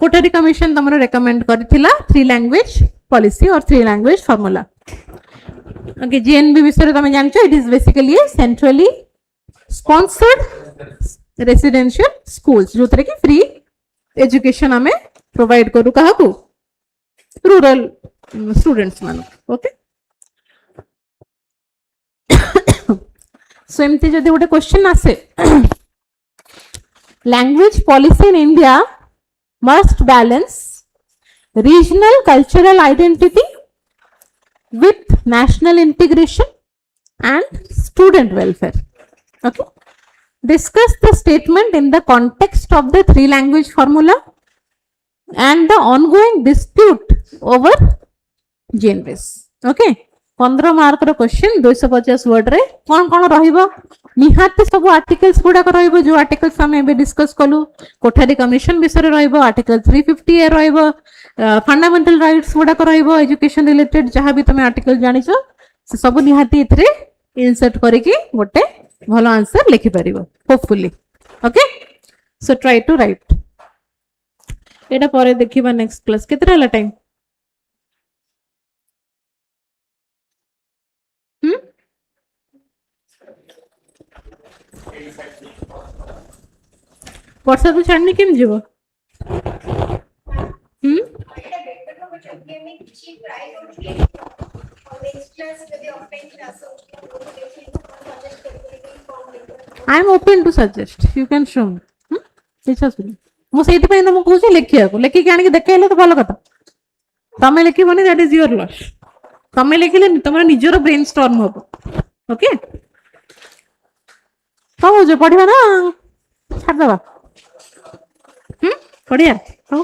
Speaker 1: Kotari Commission तमरो recommend करिथिला 3 language policy or 3 language formula. Okay, GNB विषय तमे जानछो it is basically a centrally sponsored residential schools जो तरह की free education हमें provide करू काहाकू rural students मानो okay. So एमती जदि गोटे क्वेश्चन आसे language policy in India must balance regional cultural identity with national integration and student welfare. Okay. Discuss the statement in the context of the 3 language formula and the ongoing dispute over genres. Okay. 15 mark row question 250 word रे कोन कोन रहिबो निहाती सब articles गुडा को रहिबो जो articles हम एबे discuss कलु कोठारी कमिशन विषय रहिबो आर्टिकल 350 ए रहिबो फंडामेंटल राइट्स गुडा को रहिबो एजुकेशन रिलेटेड जहां भी तुमे आर्टिकल जानिछो से सब निहाती इथरे इंसर्ट करिकि गोटे भलो आंसर लिखि परिबो hopefully okay so try to write एटा परे देखिबा नेक्स्ट क्लास केतरा ला टाइम वर्षा तो छाड़नी केम जीवो I am open to suggest you can show me इच्छा सुन मो सेति पय न मो कहू लेखिया को लेखि के आनी के देखाइले तो भलो कथा तमे लेखिबोनी दैट इज योर लॉस तमे लेखिले तमरा निजरो ब्रेनस्टॉर्म होबो ओके कौन जो पढ़िबा ना छाड़ दबा पढ़िया हो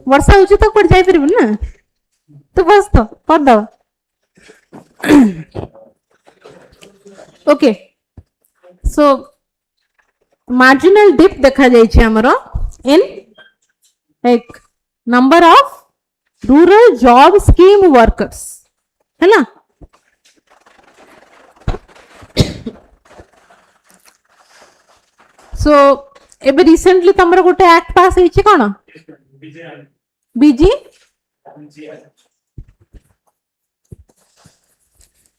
Speaker 1: वर्षा हो तो पढ़ जाई परबो ना तो बस तो पढ़ दो ओके सो मार्जिनल डिप देखा जाई छै हमरो इन एक number of rural job scheme workers है ना सो एबे रिसेंटली तमरो गोटे एक्ट पास होई छै कोन बीजी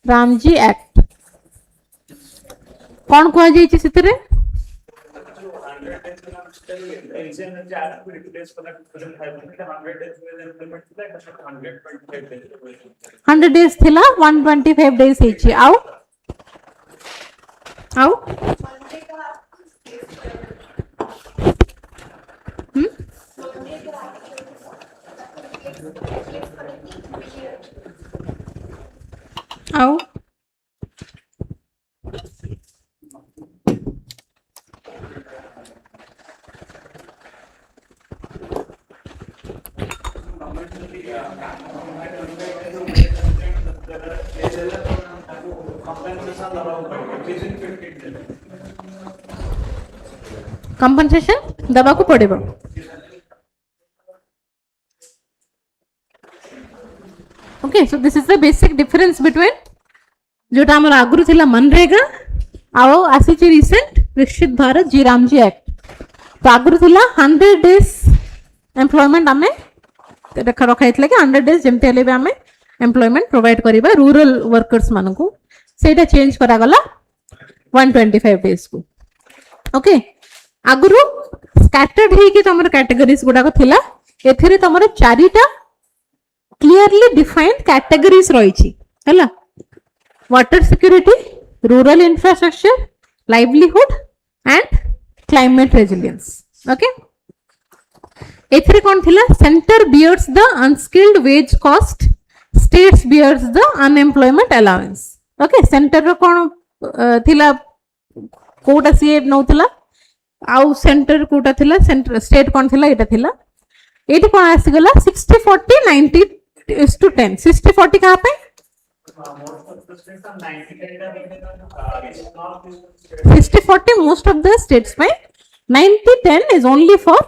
Speaker 1: रामजी एक्ट कौन कह जाई छै सेतरे 100 days थिला 125 days होई छै आउ आओ कंपनसेशन दबा को पड़ेबो okay so this is the basic difference between जोटा हमर आगुरु थिला मनरेगा आओ आसी छि रिसेंट विकसित भारत जी रामजी एक्ट तो आगुरु थिला 100 डेज एम्प्लॉयमेंट हमें देखा रखाइतले कि 100 डेज जेमते हेले बे हमें एम्प्लॉयमेंट प्रोवाइड करिबा रूरल वर्कर्स मानकू सेटा चेंज करा गला 125 डेज को ओके आगुरु स्कैटर्ड हे कि तमर कैटेगरीज गुडा को थिला एथिरे तमर चारिटा क्लियरली डिफाइंड कैटेगरीज रही छी हला water security rural infrastructure livelihood and climate resilience okay एथिरे कोन थिला centre bears the unskilled wage cost states bears the unemployment allowance okay centre रो कोन थिला कोटा सी नौथिला आउ सेंटर कोटा थिला सेंटर स्टेट कोन थिला एटा थिला एटी कोन आसी गला 60 40 90 is to 10 60 40 कहां पे 60 40 most of the states में 90 10 is only for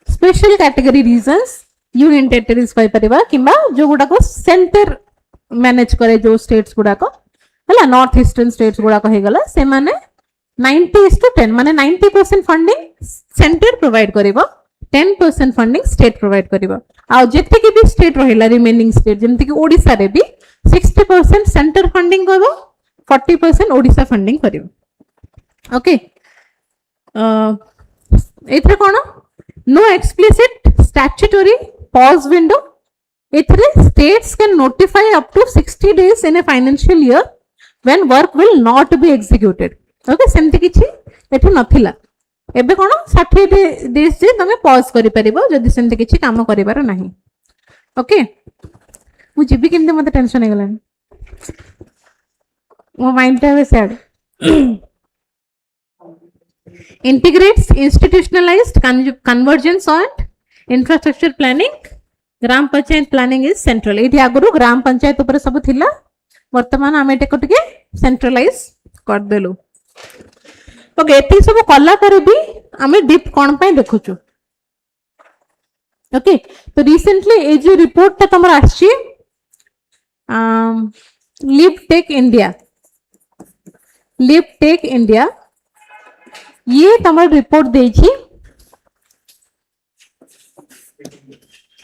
Speaker 1: special category reasons union territories पाई परिबा किबा जो गुडा को सेंटर मैनेज करे जो स्टेट्स गुडा को हला नॉर्थ ईस्टर्न स्टेट्स गुडा को हे गला से माने 90 is to 10 माने 90% फंडिंग सेंटर प्रोवाइड करिवो 10% फंडिंग स्टेट प्रोवाइड करिवो आ जेते के भी स्टेट रहिला रिमेनिंग स्टेट जेमति कि ओडिसा रे भी 60% सेंटर फंडिंग करबो 40% ओडिसा फंडिंग करिवो ओके एथरे कोन no explicit statutory pause window एथरे states can notify up to 60 days in a financial year when work will not be executed okay सेमति किछि एठी नथिला एबे कोन 60 डेज जे तमे पॉज करि परिबो जदि सेमति किछि काम करिबार नाही ओके मु जिबि किंते मते टेंशन हेगलान मो माइंड टा वे said integrates institutionalized convergence on infrastructure planning ग्राम पंचायत प्लानिंग इज सेंट्रल एठी आगरो ग्राम पंचायत ऊपर सब थिला वर्तमान हम एटे कटके सेंट्रलाइज कर देलु ओके एती सब कला पर भी हमें डीप कोन पे देखुछु ओके तो रिसेंटली ए जो रिपोर्ट ता तमर आछि लिव टेक इंडिया ये तमर रिपोर्ट देई छी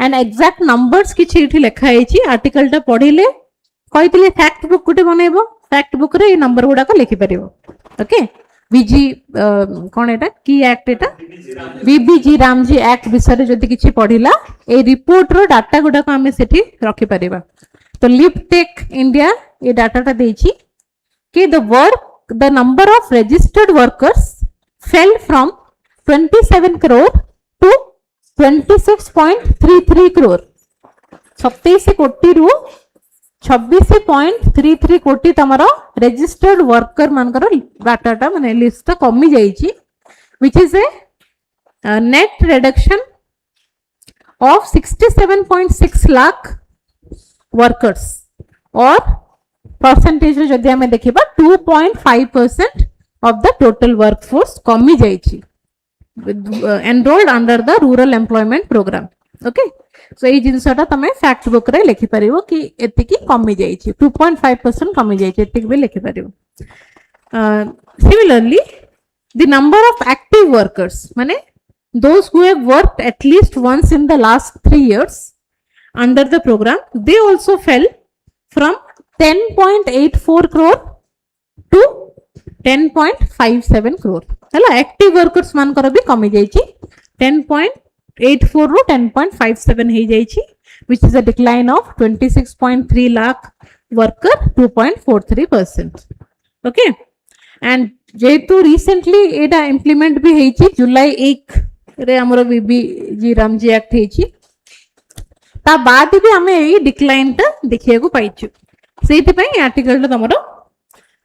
Speaker 1: एंड एग्जैक्ट नंबर्स किछि इठी लिखा है छी आर्टिकल टा पढिले कहितले फैक्ट बुक गुटे बनेबो फैक्ट बुक रे नंबर गुडा को लिखि परिबो ओके बीजी कोन एटा की एक्ट एटा बीबीजी रामजी एक्ट विषय जदि किछि पढिला ए रिपोर्ट रो डाटा गुडा को हमें सेठी रखि परिबा तो लिव टेक इंडिया ये डाटा टा देई छी कि the number of registered workers fell from 27 crore to 26.33 crore 27 कोटी रु 26.33 कोटी तमरो registered worker मानकर डाटा माने लिस्ट कमी जाइछि which is a net reduction of 67.6 lakh workers or percentage जदि हमें देखिबा 2.5% of the total workforce कमी जाइछि enrolled under the rural employment program. Okay, so এই জিনিসটা তুমি ফ্যাক্ট বুক রে লিখি পারিবো কি এতিকি কমি যাইছি 2.5% কমি যাইছি এতিকি বি লিখি পারিবো similarly the number of active workers মানে those who have worked at least once in the last 3 years under the program they also fell from 10.84 crore to 10.57 crore हला एक्टिव वर्कर्स मान कर भी कमी जाइछि 10.84 रो 10.57 हे जाइछि which is a decline of 26.3 lakh worker 2.43%. Okay, and जेतु recently Etah implement भी हेछि जुलाई 1 रे हमरो बीबी जी रामजी एक्ट हेछि ता बाद भी हमें ए डिक्लाइन ता देखिया को पाइछु सेति पई आर्टिकल ता हमरो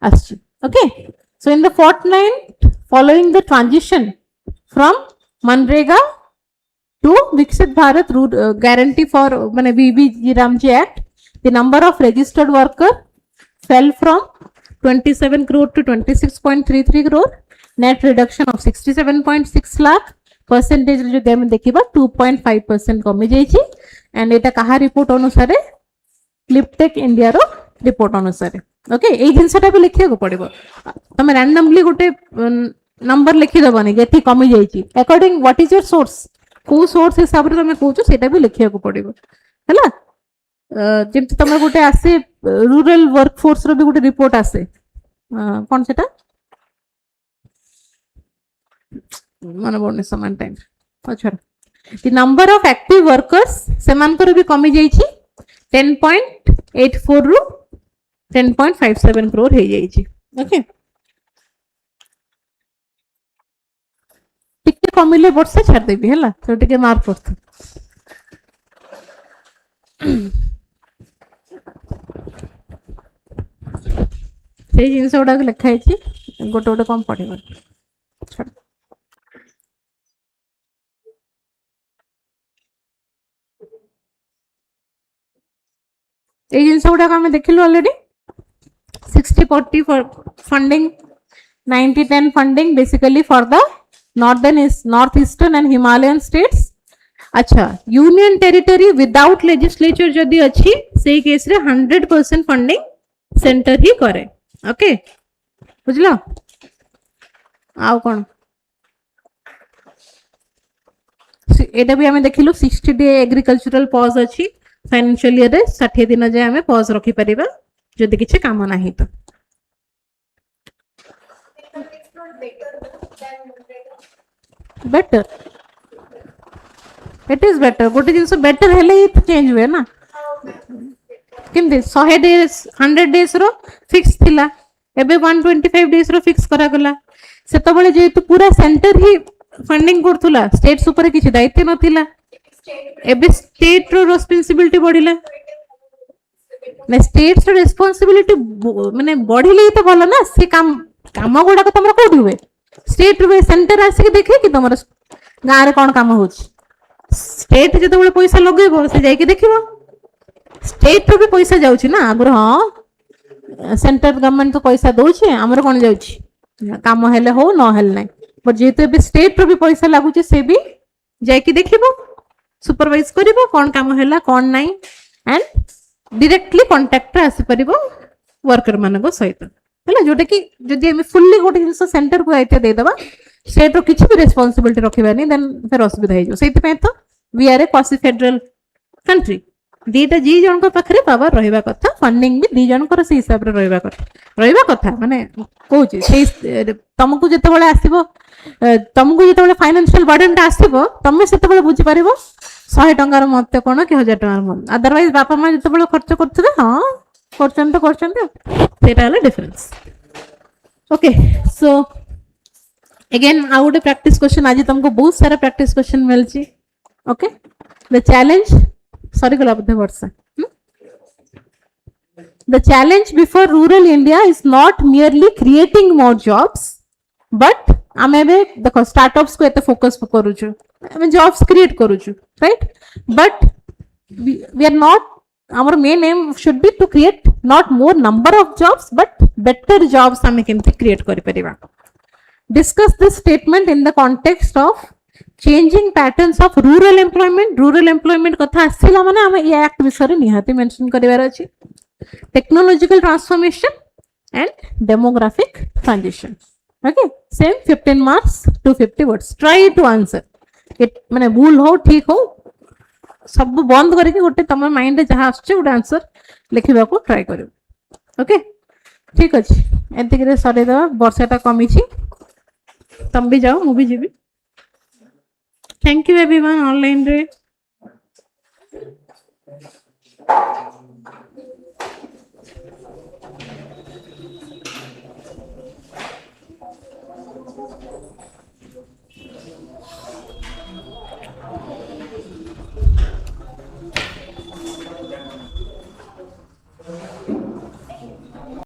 Speaker 1: आछि. Okay, so in the fortnight following the transition from Manrega to Viksit Bharat guarantee for mane BBG Ramji Act, the number of registered worker fell from 27 crore to 26.33 crore, net reduction of 67.6 lakh, percentage जो them देखिबा 2.5% कमी जाइछि and एटा कहा report अनुसारे लिपटेक India रो report अनुसारे. Okay, ए जिनसटा भी लिखिया को पड़िबो तमे रैंडमली गोटे नंबर लिखि दबनी जेति कमी जाइछि according what is your source को सोर्स हिसाब रे तमे कहूछ सेटा भी लिखिया को पड़िबो हला जेमति तमे गोटे आसे रूरल वर्कफोर्स रो भी गोटे रिपोर्ट आसे कोन सेटा मन बोने समान टाइम अच्छा the number of active workers सेमान कर भी कमी जाइछि 10.84 रु 10.57 crore हे जाइछि. ओके, टिके कमिले वर्षा छाड़ देबी हला तो टिके मार्क करथ से जिंस ओडा के लिखा है गोटे गोटे कम पढ़े छाड़ ए जिंस ओडा का हम देखिलो already 60-40 for funding, 90-10 funding basically for the northeastern and Himalayan states. अच्छा, union territory without legislature जदि अच्छी सही केस रे 100% funding center ही करे. ओके, बुझलो आउ कोन एटा भी हमें देखिलो 60 डे एग्रीकल्चरल पॉज अच्छी फाइनेंशियल ईयर रे 60 दिन जाय हमें पॉज रखि परिबा जदि किछि काम नाही तो बेटर इट इज बेटर गोटे जिंस बेटर हेले ही चेंज हुए ना किमते 100 डेज 100 डेज रो फिक्स थिला एबे 125 डेज रो फिक्स करा गला सेतो बळे जेतु पूरा सेंटर ही फंडिंग करथुला स्टेट्स ऊपर किछि दायित्व नथिला एबे स्टेट रो रिस्पांसिबिलिटी बढ़िला ना स्टेट्स रो रिस्पांसिबिलिटी माने बढ़िले तो भलो ना से काम गुडा को तमरा कोठी हुए स्टेट रो सेंटर आसी देखे कि तमरा गां रे कोन काम होछि स्टेट जते बळे पैसा लगेबो से जाई के देखिबो स्टेट रो भी पैसा जाउछि ना आगर हां सेंटर गवर्नमेंट तो पैसा दोछि हमर कोन जाउछि काम हेले हो न हेल नै बट जेते बे स्टेट रो भी पैसा लागुछि से भी जाई के देखिबो सुपरवाइज करिबो कोन काम हैला कोन नै एंड डायरेक्टली कांटेक्ट आसी परिबो वर्कर मानको सहित हैला जोटा कि जदि हम फुल्ली गोटे जिंस सेंटर को आइते दे दबा स्टेट रो किछि भी रिस्पांसिबिलिटी रखिबानी देन फिर असुविधा हे जो सेति पे तो we are a quasi federal country दीटा जी जन को पाखरे पावर रहइबा कथा फंडिंग भी दी जन कर से हिसाब रे रहइबा कथा माने कहूची से तुमको जते बेले आसीबो तुमको जते बेले फाइनेंशियल बर्डन ता आसीबो तमे सेते बेले बुझी परिबो 100 टंगार मते कोन कि 1000 टंगार मत अदरवाइज बापा मां जते बेले खर्च करथबे हां करचन सेटा हला डिफरेंस. ओके, सो अगेन आउ गोटे प्रैक्टिस क्वेश्चन आज तुमको बहुत सारा प्रैक्टिस क्वेश्चन मिलची ओके द चैलेंज सॉरी गला बोधे वर्षा the challenge before rural India is not merely creating more jobs but आम एवं देख स्टार्टअप्स को एते फोकस करूछु आम जॉब्स क्रिएट करूछु right but we are not our main aim should be to create not more number of jobs but better jobs आम केमती क्रिएट करि परिबा discuss this statement in the context of changing patterns of rural employment कथा आसिला माने हम ये act विषय निहाती mention करिवार अछि technological transformation and demographic transition okay same 15 marks 250 words try to answer it माने भूल हो ठीक हो सब बंद करके गोटे तम माइंड रे जहा आछे गोटे आंसर लिखिबा को ट्राई करियो ओके ठीक अछि एति करे सरे दवा वर्षाटा कमी छी तुम भी जाओ मु भी जीवी थैंक यू एवरीवन ऑनलाइन रे